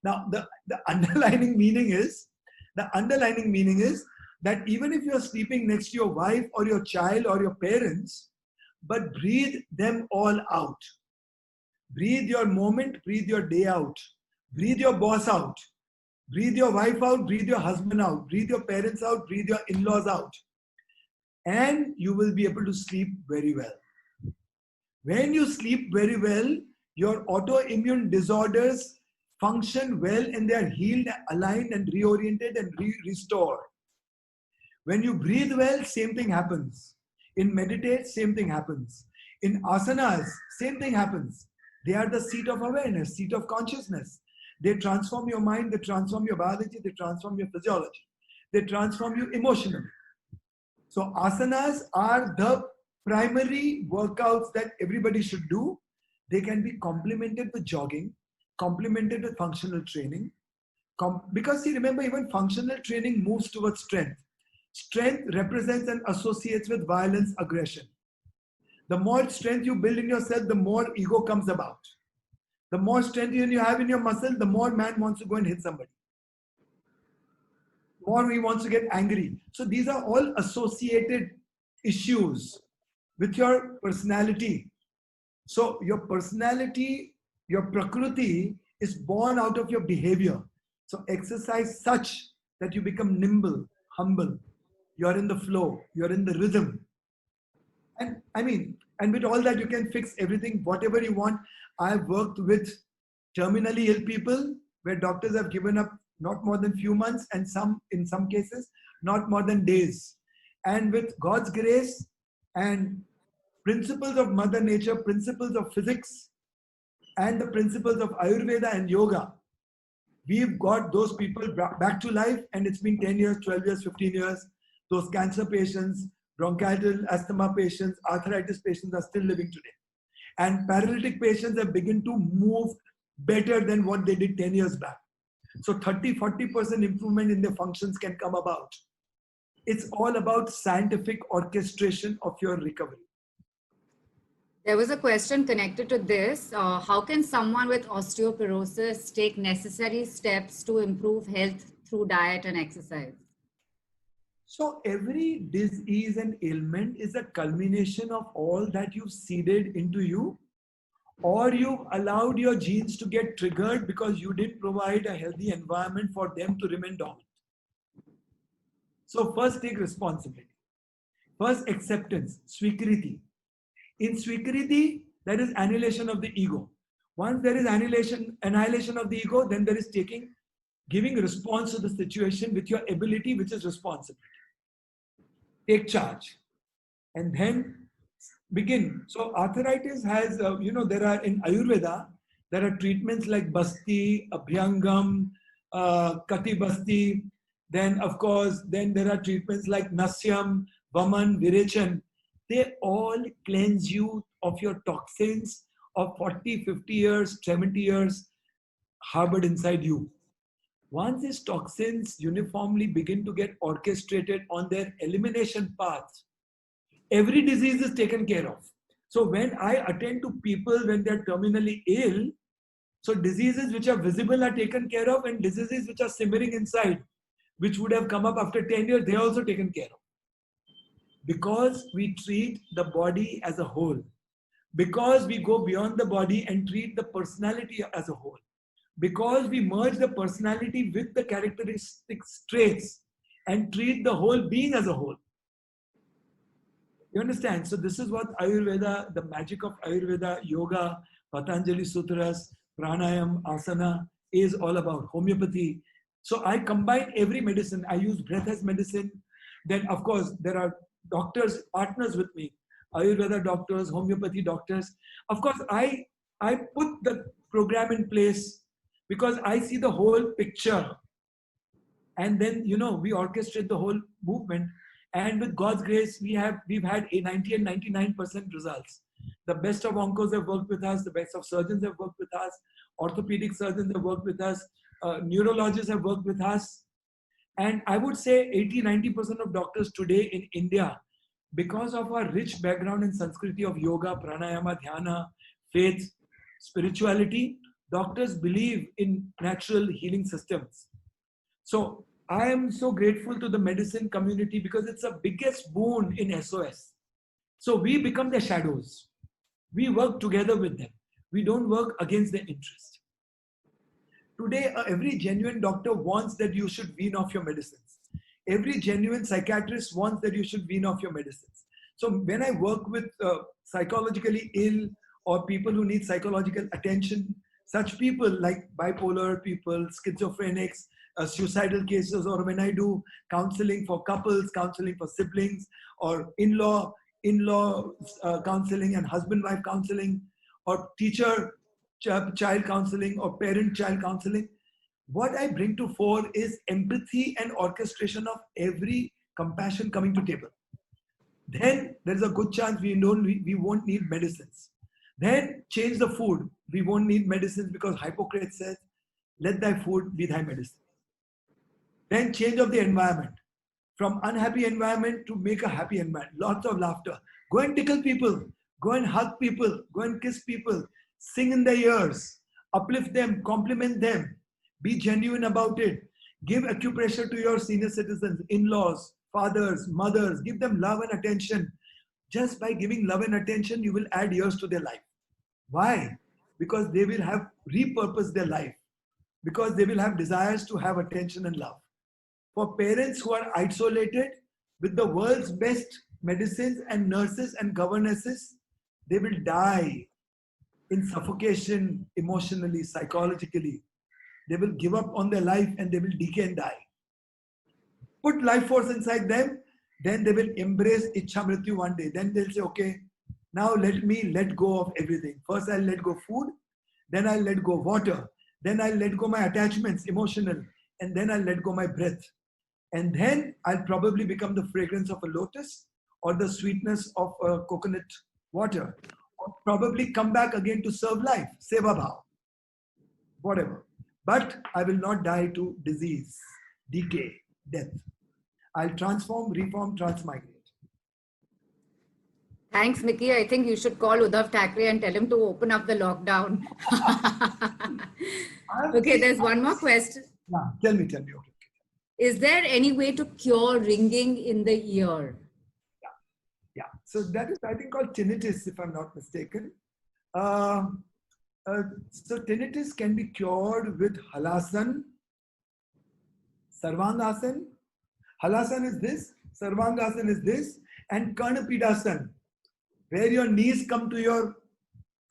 Now, the underlining meaning is that even if you're sleeping next to your wife or your child or your parents, but breathe them all out. Breathe your moment, breathe your day out. Breathe your boss out. Breathe your wife out, breathe your husband out. Breathe your parents out, breathe your in-laws out. And you will be able to sleep very well. When you sleep very well, your autoimmune disorders function well and they are healed, aligned and reoriented and restored. When you breathe well, same thing happens. In meditate, same thing happens. In asanas, same thing happens. They are the seat of awareness, seat of consciousness. They transform your mind, they transform your biology, they transform your physiology. They transform you emotionally. So asanas are the primary workouts that everybody should do. They can be complemented with jogging, complemented with functional training. Because see, remember, even functional training moves towards strength. Strength represents and associates with violence, aggression. The more strength you build in yourself, the more ego comes about. The more strength you have in your muscle, the more man wants to go and hit somebody. More he wants to get angry. So these are all associated issues with your personality. So your personality, your prakriti is born out of your behavior. So exercise such that you become nimble, humble. You're in the flow, you're in the rhythm. And with all that, you can fix everything, whatever you want. I've worked with terminally ill people where doctors have given up not more than few months and in some cases, not more than days. And with God's grace and principles of Mother Nature, principles of physics, and the principles of Ayurveda and yoga, We've got those people back to life, and it's been 10 years, 12 years, 15 years. Those cancer patients, bronchial asthma patients, arthritis patients are still living today. And paralytic patients have begun to move better than what they did 10 years back. So 30-40% improvement in their functions can come about. It's all about scientific orchestration of your recovery. There was a question connected to this. How can someone with osteoporosis take necessary steps to improve health through diet and exercise? So every disease and ailment is a culmination of all that you've seeded into you, or you've allowed your genes to get triggered because you didn't provide a healthy environment for them to remain dormant. So first take responsibility. First acceptance, swikriti. In swikriti, there is annihilation of the ego. Once there is annihilation of the ego, then there is giving response to the situation with your ability, which is responsibility. Take charge and then begin. So arthritis has, there are in Ayurveda, there are treatments like Basti, Abhyangam, Kati Basti. Then of course, then there are treatments like Nasyam, Vaman, Virechan. They all cleanse you of your toxins of 40, 50 years, 70 years harbored inside you. Once these toxins uniformly begin to get orchestrated on their elimination path, every disease is taken care of. So when I attend to people when they're terminally ill, so diseases which are visible are taken care of, and diseases which are simmering inside, which would have come up after 10 years, they are also taken care of. Because we treat the body as a whole. Because we go beyond the body and treat the personality as a whole. Because we merge the personality with the characteristic traits and treat the whole being as a whole. You understand? So this is what Ayurveda, the magic of Ayurveda, yoga, Patanjali Sutras, pranayam, asana is all about. Homeopathy. So I combine every medicine. I use breath as medicine. Then of course there are doctors, partners with me. Ayurveda doctors, homeopathy doctors. Of course I put the program in place because I see the whole picture. And then, we orchestrate the whole movement. And with God's grace, we've had 90 and 99% results. The best of oncos have worked with us. The best of surgeons have worked with us. Orthopedic surgeons have worked with us. Neurologists have worked with us. And I would say 80-90% of doctors today in India, because of our rich background in Sanskriti of yoga, pranayama, dhyana, faith, spirituality, doctors believe in natural healing systems. So I am so grateful to the medicine community because it's the biggest boon in SOS. So we become their shadows. We work together with them. We don't work against their interest. Today, every genuine doctor wants that you should wean off your medicines. Every genuine psychiatrist wants that you should wean off your medicines. So when I work with psychologically ill or people who need psychological attention, such people like bipolar people, schizophrenics, suicidal cases, or when I do counseling for couples, counseling for siblings, or in-law counseling and husband-wife counseling, or teacher-child counseling, or parent-child counseling, what I bring to fore is empathy and orchestration of every compassion coming to table. Then there's a good chance we won't need medicines. Then change the food. We won't need medicines because Hippocrates says, let thy food be thy medicine. Then change of the environment. From unhappy environment to make a happy environment. Lots of laughter. Go and tickle people. Go and hug people. Go and kiss people. Sing in their ears. Uplift them. Compliment them. Be genuine about it. Give acupressure to your senior citizens, in-laws, fathers, mothers. Give them love and attention. Just by giving love and attention, you will add years to their life. Why? Because they will have repurposed their life. Because they will have desires to have attention and love. For parents who are isolated with the world's best medicines and nurses and governesses, they will die in suffocation emotionally, psychologically. They will give up on their life and they will decay and die. Put life force inside them, then they will embrace Ichha Mrityu one day. Then they'll say, okay, now let me let go of everything. First I'll let go food, then I'll let go water, Then I'll let go my attachments, emotional. And then I'll let go my breath. And then I'll probably become the fragrance of a lotus or the sweetness of a coconut water. Or probably come back again to serve life, seva bhav, whatever. But I will not die to disease, decay, death. I'll transform, reform, transmigrate. Thanks, Mickey. I think you should call Uddhav Thackeray and tell him to open up the lockdown. Okay, there's one more question. Yeah, tell me. Okay. Is there any way to cure ringing in the ear? Yeah. So that is, I think, called tinnitus, if I'm not mistaken. So tinnitus can be cured with halasan, sarvangasana. Halasan is this, sarvangasana is this, and karnapidasana, where your knees come to your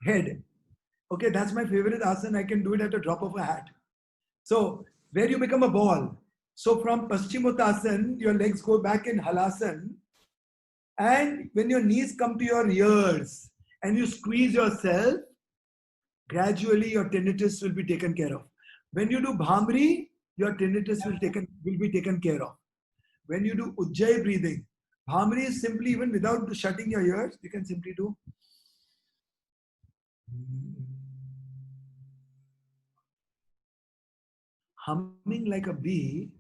head. Okay, that's my favorite asana. I can do it at a drop of a hat. So where you become a ball. So from Paschimottanasana, your legs go back in halasana. And when your knees come to your ears and you squeeze yourself, gradually your tinnitus will be taken care of. When you do Bhamri, your tinnitus will be taken care of. When you do Ujjayi breathing, Bhamri is simply, even without shutting your ears, you can simply do. Humming like a bee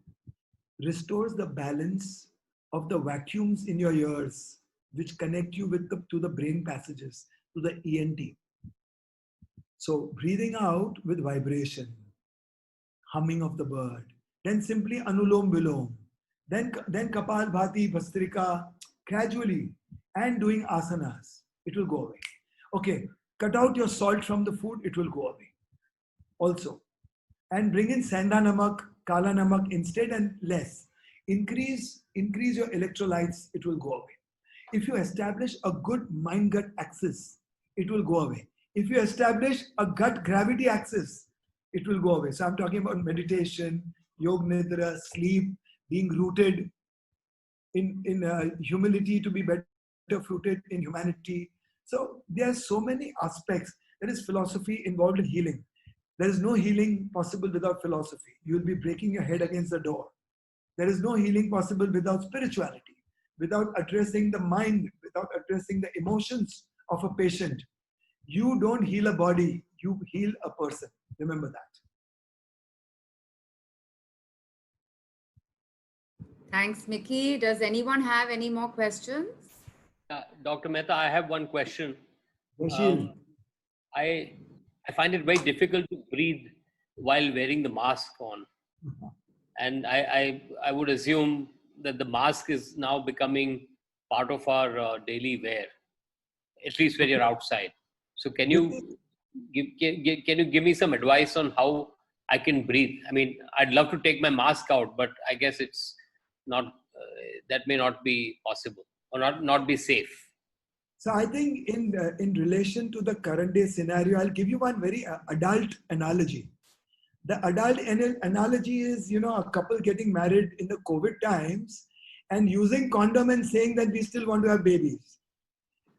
restores the balance of the vacuums in your ears, which connect you with to the brain passages, to the ENT. So breathing out with vibration, humming of the bird, then simply Anulom Vilom, then Kapal Bhati, Bhastrika, gradually, and doing asanas, it will go away. Okay, cut out your salt from the food, it will go away. Also, and bring in Sanda Namak, Kala Namak instead and less. Increase your electrolytes, it will go away. If you establish a good mind-gut axis, it will go away. If you establish a gut-gravity axis, it will go away. So I'm talking about meditation, Yog Nidra, sleep, being rooted in humility to be better rooted in humanity. So there are so many aspects. There is philosophy involved in healing. There is no healing possible without philosophy. You will be breaking your head against the door. There is no healing possible without spirituality, without addressing the mind, without addressing the emotions of a patient. You don't heal a body, you heal a person. Remember that. Thanks, Mickey. Does anyone have any more questions? Dr. Mehta, I have one question. I find it very difficult to breathe while wearing the mask on. And I would assume that the mask is now becoming part of our daily wear, at least when you're outside. So can you give me some advice on how I can breathe? I mean, I'd love to take my mask out, but I guess it's not, that may not be possible or not be safe. So I think in relation to the current day scenario, I'll give you one very adult analogy. The adult analogy is, a couple getting married in the COVID times and using condom and saying that we still want to have babies.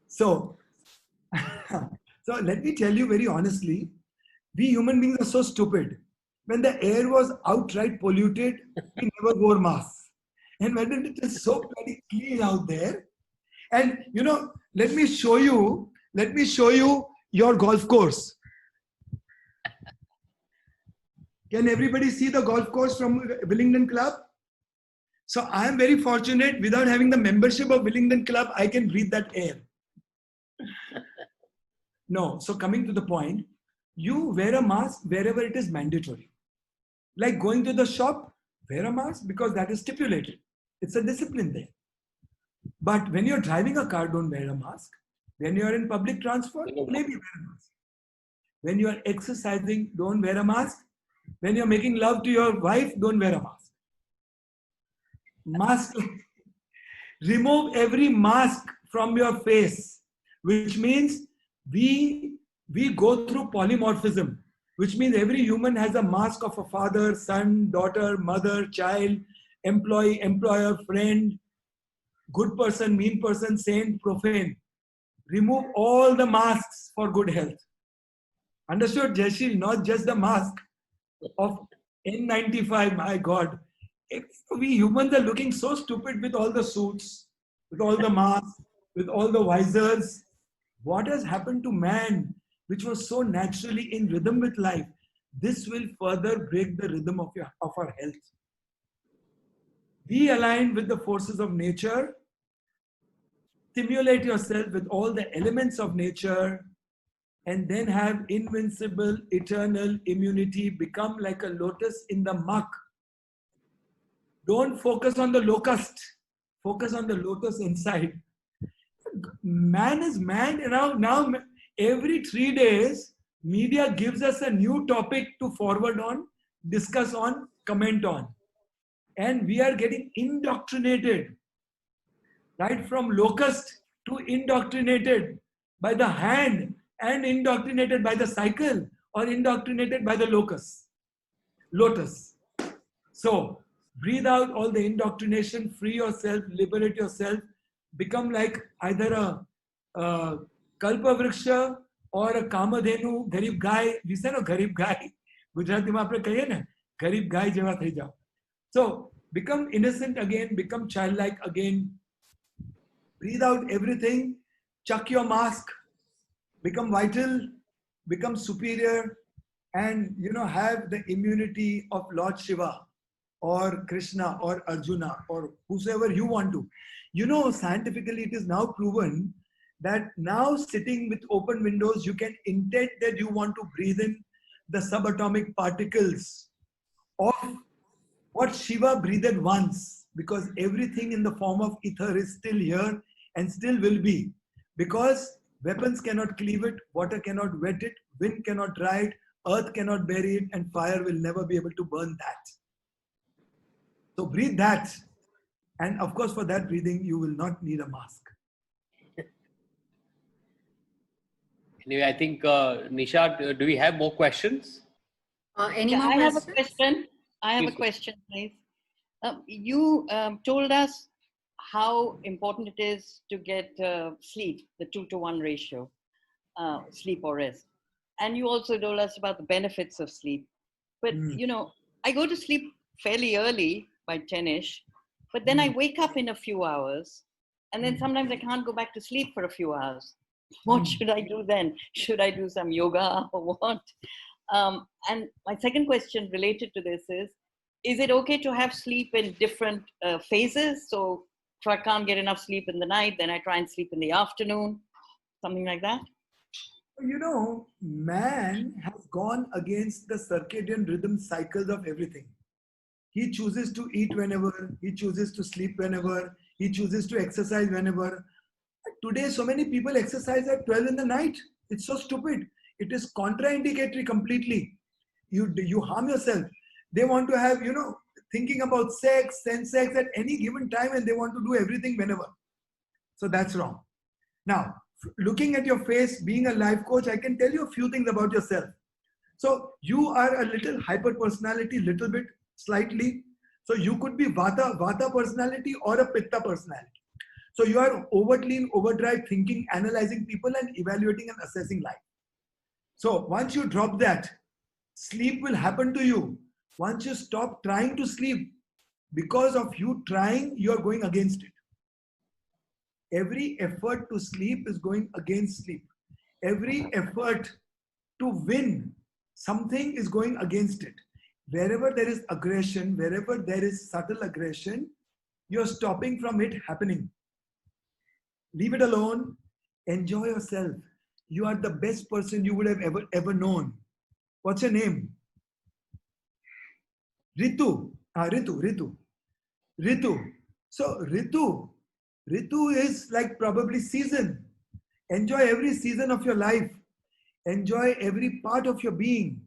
So, so let me tell you very honestly, we human beings are so stupid. When the air was outright polluted, we never wore masks. And when it is so bloody clean out there, and let me show you your golf course. Can everybody see the golf course from Willingdon Club? So I am very fortunate. Without having the membership of Willingdon Club, I can breathe that air. No, so coming to the point, you wear a mask wherever it is mandatory. Like going to the shop, wear a mask because that is stipulated. It's a discipline there. But when you're driving a car, don't wear a mask. When you're in public transport, maybe wear a mask. When you are exercising, don't wear a mask. When you're making love to your wife, don't wear a mask. Mask. Remove every mask from your face, which means we go through polymorphism, which means every human has a mask of a father, son, daughter, mother, child, employee, employer, friend, good person, mean person, saint, profane. Remove all the masks for good health. Understood, Jayashil? Not just the mask. of N95. My God, if we humans are looking so stupid with all the suits, with all the masks, with all the visors. What has happened to man, which was so naturally in rhythm with life? This will further break the rhythm of our health. Be aligned with the forces of nature. Stimulate yourself with all the elements of nature, and then have invincible, eternal immunity. Become like a lotus in the muck. Don't focus on the locust. Focus on the lotus inside. Man is man. Now every 3 days, media gives us a new topic to forward on, discuss on, comment on. And we are getting indoctrinated. Right from locust to indoctrinated by the hand, and indoctrinated by the cycle, or indoctrinated by the lotus. So breathe out all the indoctrination, free yourself, liberate yourself, become like either a kalpa vriksha or a kamadhenu, garib gai. We say no, garib gai. Gujarati માં આપણે કહીએ ને, garib gai જેવા થઈ જાઓ. So become innocent again, become childlike again. Breathe out everything, chuck your mask, become vital, become superior, and have the immunity of Lord Shiva or Krishna or Arjuna or whosoever you want to. Scientifically it is now proven that now sitting with open windows, you can intend that you want to breathe in the subatomic particles of what Shiva breathed once, because everything in the form of ether is still here and still will be, because weapons cannot cleave it, water cannot wet it, wind cannot dry it, earth cannot bury it, and fire will never be able to burn that. So breathe that, and of course for that breathing you will not need a mask. Anyway, I think Nisha, do we have more questions? Any more I have a questions? question. I have Please. a question, please. You told us how important it is to get sleep, the 2-to-1 ratio, sleep or rest. And you also told us about the benefits of sleep. But, I go to sleep fairly early, by 10ish, but then I wake up in a few hours, and then sometimes I can't go back to sleep for a few hours. What should I do then? Should I do some yoga or what? And my second question related to this is it okay to have sleep in different phases? So if I can't get enough sleep in the night, then I try and sleep in the afternoon, something like that? Man has gone against the circadian rhythm cycles of everything. He chooses to eat whenever, he chooses to sleep whenever, he chooses to exercise whenever. Today, so many people exercise at 12 in the night. It's so stupid. It is contraindicatory completely. You harm yourself. They want to have, thinking about sex at any given time, and they want to do everything whenever. So that's wrong. Now, looking at your face, being a life coach, I can tell you a few things about yourself. So you are a little hyper personality, little bit, slightly. So you could be Vata personality or a Pitta personality. So you are overtly in overdrive thinking, analyzing people, and evaluating and assessing life. So once you drop that, sleep will happen to you. Once you stop trying to sleep, because of you trying, you are going against it. Every effort to sleep is going against sleep. Every effort to win something is going against it. Wherever there is aggression, wherever there is subtle aggression, you're stopping from it happening. Leave it alone. Enjoy yourself. You are the best person you would have ever known. What's your name? Ritu. Ritu. So Ritu is like probably season. Enjoy every season of your life. Enjoy every part of your being.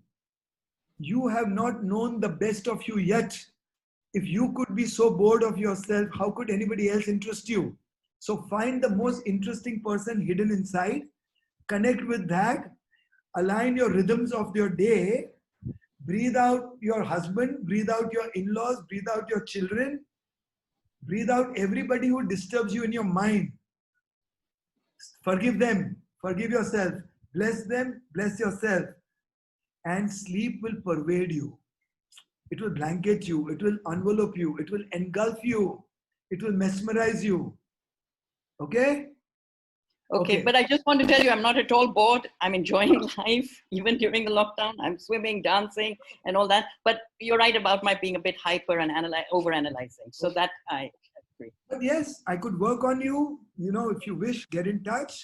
You have not known the best of you yet. If you could be so bored of yourself, how could anybody else interest you? So find the most interesting person hidden inside, connect with that, align your rhythms of your day, breathe out your husband, breathe out your in-laws, breathe out your children, breathe out everybody who disturbs you in your mind. Forgive them, forgive yourself, bless them, bless yourself, and sleep will pervade you. It will blanket you. It will envelope you. It will engulf you. It will mesmerize you. Okay? Okay, but I just want to tell you, I'm not at all bored. I'm enjoying life, even during the lockdown. I'm swimming, dancing, and all that. But you're right about my being a bit hyper and over-analyzing. So that I agree. But yes, I could work on you. You know, if you wish, get in touch.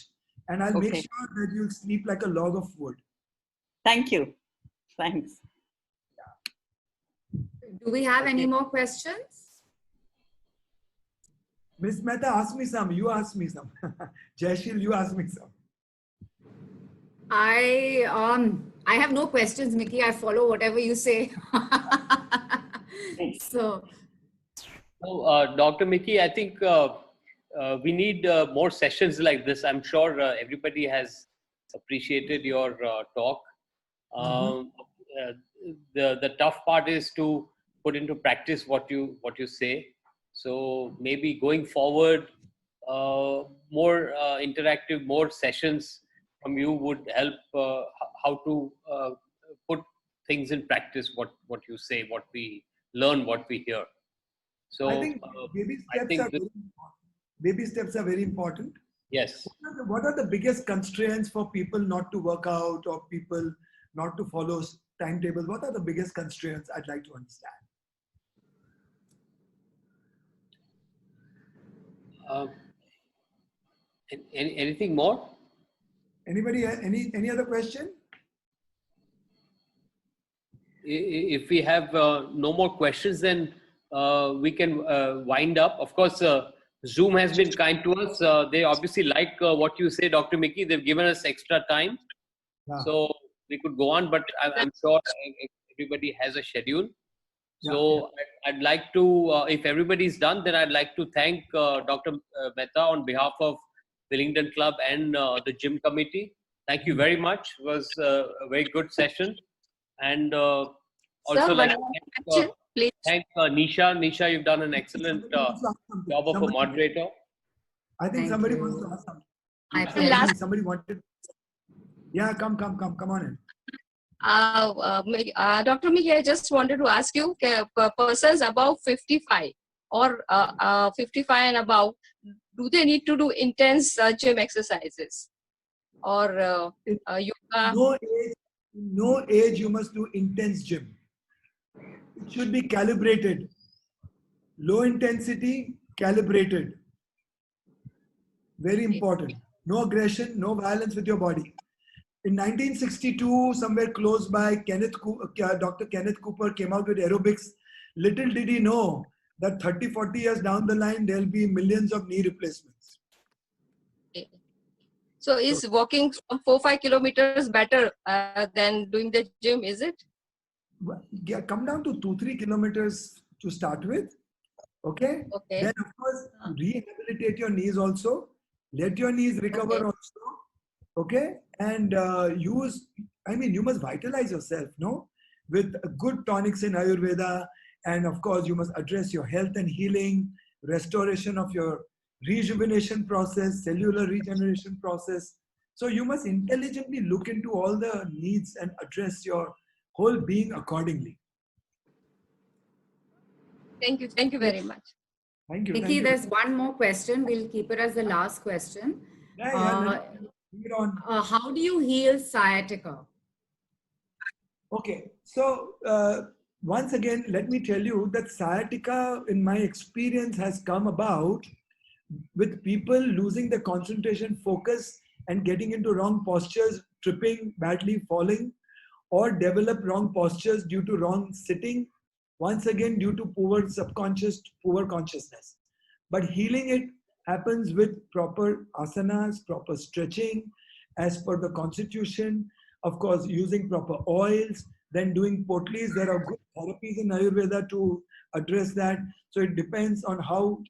And I'll make Okay. sure that you'll sleep like a log of wood. Thank you. Thanks. Do we have any Okay. more questions? Miss Mehta, ask me some. You ask me some. Jayashil, you ask me some. I have no questions, Mickey. I follow whatever you say. So So, Dr. Mickey, I think we need more sessions like this. I'm sure everybody has appreciated your talk. The tough part is to put into practice what you say. So maybe going forward, more interactive, more sessions from you would help how to put things in practice. What you say, what we learn, what we hear. So I think I think this, baby steps are very important. yes. What are the biggest constraints for people not to work out or people not to follow timetables? What are the biggest constraints? I'd like to understand. Anything more? Anybody? Any other question? If we have no more questions, then we can wind up. Of course, Zoom has been kind to us. They obviously like what you say, Dr. Mickey. They've given us extra time. Yeah. So we could go on, but I'm sure everybody has a schedule. So I'd like to, if everybody's done, then I'd like to thank Dr. Mehta on behalf of Willingdon Club and the gym committee. Thank you very much. It was a very good session. And also like to thank Nisha. Nisha, you've done an excellent job of a moderator. I think Thank somebody you. wants to ask something. I pleasure. Somebody wanted. Yeah, come on in. Dr. Miki, I just wanted to ask you, persons above 55 or 55 and above, do they need to do intense gym exercises or yoga? No age you must do intense gym. It should be calibrated. Low intensity, calibrated. Very important. No aggression, no violence with your body. In 1962, somewhere close by, Dr. Kenneth Cooper came out with aerobics. Little did he know that 30, 40 years down the line, there'll be millions of knee replacements. So is walking 4-5 kilometers better than doing the gym, is it? Yeah, come down to 2-3 kilometers to start with. Okay? Okay. Then, of course, rehabilitate your knees also. Let your knees recover also. Okay? And you must vitalize yourself, no? With good tonics in Ayurveda. And of course, you must address your health and healing, restoration of your rejuvenation process, cellular regeneration process. So you must intelligently look into all the needs and address your whole being accordingly. Thank you. Thank you very much. Thank you. Mickey, there's one more question. We'll keep it as the last question. Bring it on. How do you heal sciatica? Okay, so once again, let me tell you that sciatica, in my experience, has come about with people losing their concentration, focus, and getting into wrong postures, tripping badly, falling, or develop wrong postures due to wrong sitting, once again due to poor subconscious, poor consciousness. But healing it happens with proper asanas, proper stretching, as per the constitution, of course, using proper oils, then doing potlis. There are good therapies in Ayurveda to address that. So it depends on how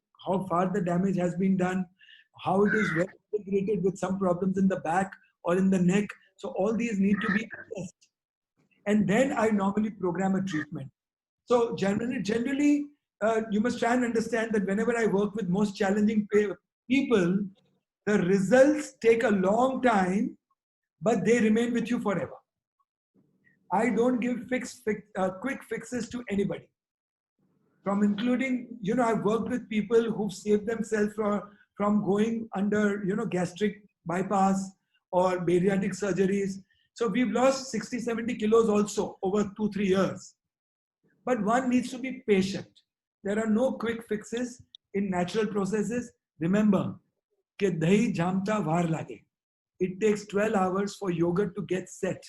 far the damage has been done, how it is well integrated with some problems in the back or in the neck. So all these need to be addressed. And then I normally program a treatment. So generally, you must try and understand that whenever I work with most challenging people, the results take a long time, but they remain with you forever. I don't give quick fixes to anybody. From including, I've worked with people who've saved themselves from going under, gastric bypass or bariatric surgeries. So we've lost 60, 70 kilos also over 2-3 years. But one needs to be patient. There are no quick fixes in natural processes. Remember, ke dahi jamta var lage. It takes 12 hours for yogurt to get set.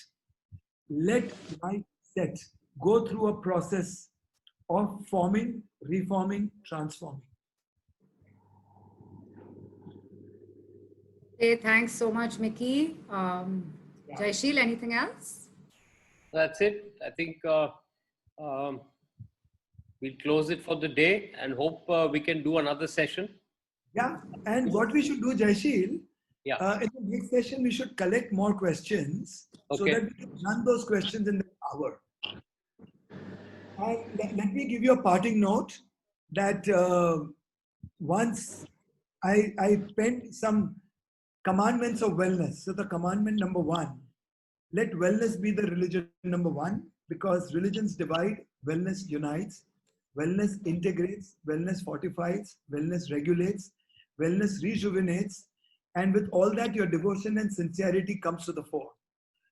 Let life set. Go through a process of forming, reforming, transforming. Okay, thanks so much, Mickey. Jaishil, anything else? That's it. I think we'll close it for the day and hope we can do another session. Yeah, and what we should do, Jaishil, Yeah. in the next session, we should collect more questions so Okay. that we can run those questions in the hour. And let me give you a parting note that once I penned some commandments of wellness. So the commandment number 1, let wellness be the religion number 1, because religions divide, wellness unites, wellness integrates, wellness fortifies, wellness regulates, wellness rejuvenates, and with all that, your devotion and sincerity comes to the fore.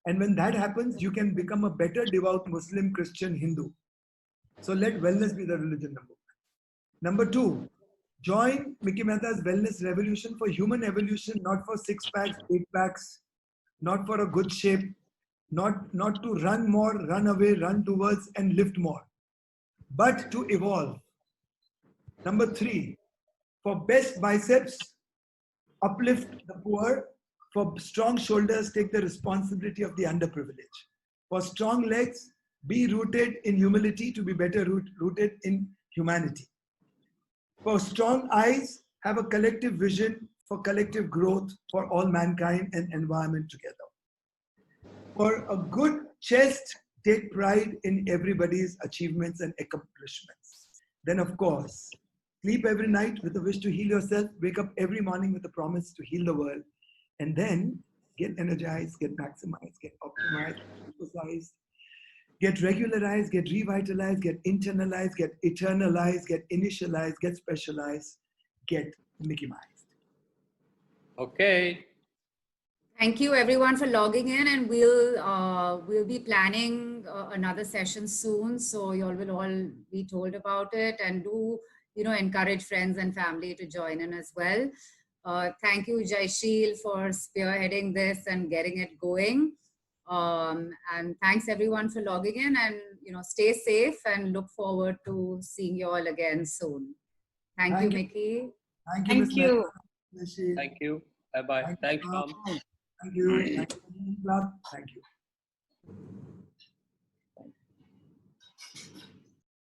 And when that happens, you can become a better devout Muslim, Christian, Hindu. So let wellness be the religion number 1. Number 2, join Mickey Mehta's wellness revolution for human evolution, not for 6-packs, 8-packs, not for a good shape, not to run more, run away, run towards, and lift more, but to evolve. Number 3, for best biceps, uplift the poor. For strong shoulders, take the responsibility of the underprivileged. For strong legs, be rooted in humility to be better rooted in humanity. For strong eyes, have a collective vision for collective growth for all mankind and environment together. For a good chest, take pride in everybody's achievements and accomplishments. Then, of course, sleep every night with a wish to heal yourself, wake up every morning with a promise to heal the world, and then get energized, get maximized, get optimized, emphasized, get regularized, get revitalized, get internalized, get eternalized, get initialized, get specialized, get Mickey-mized. Okay. Thank you everyone for logging in, and we'll be planning another session soon. So you all will all be told about it, and do encourage friends and family to join in as well. Thank you, Jaishil, for spearheading this and getting it going. And thanks everyone for logging in, and stay safe and look forward to seeing you all again soon. Thank you, Mickey. Thank you, Thank Ms. you. Mehta. Thank you. Bye-bye. Thanks, Tom. Thank you. Thank you. Thank you.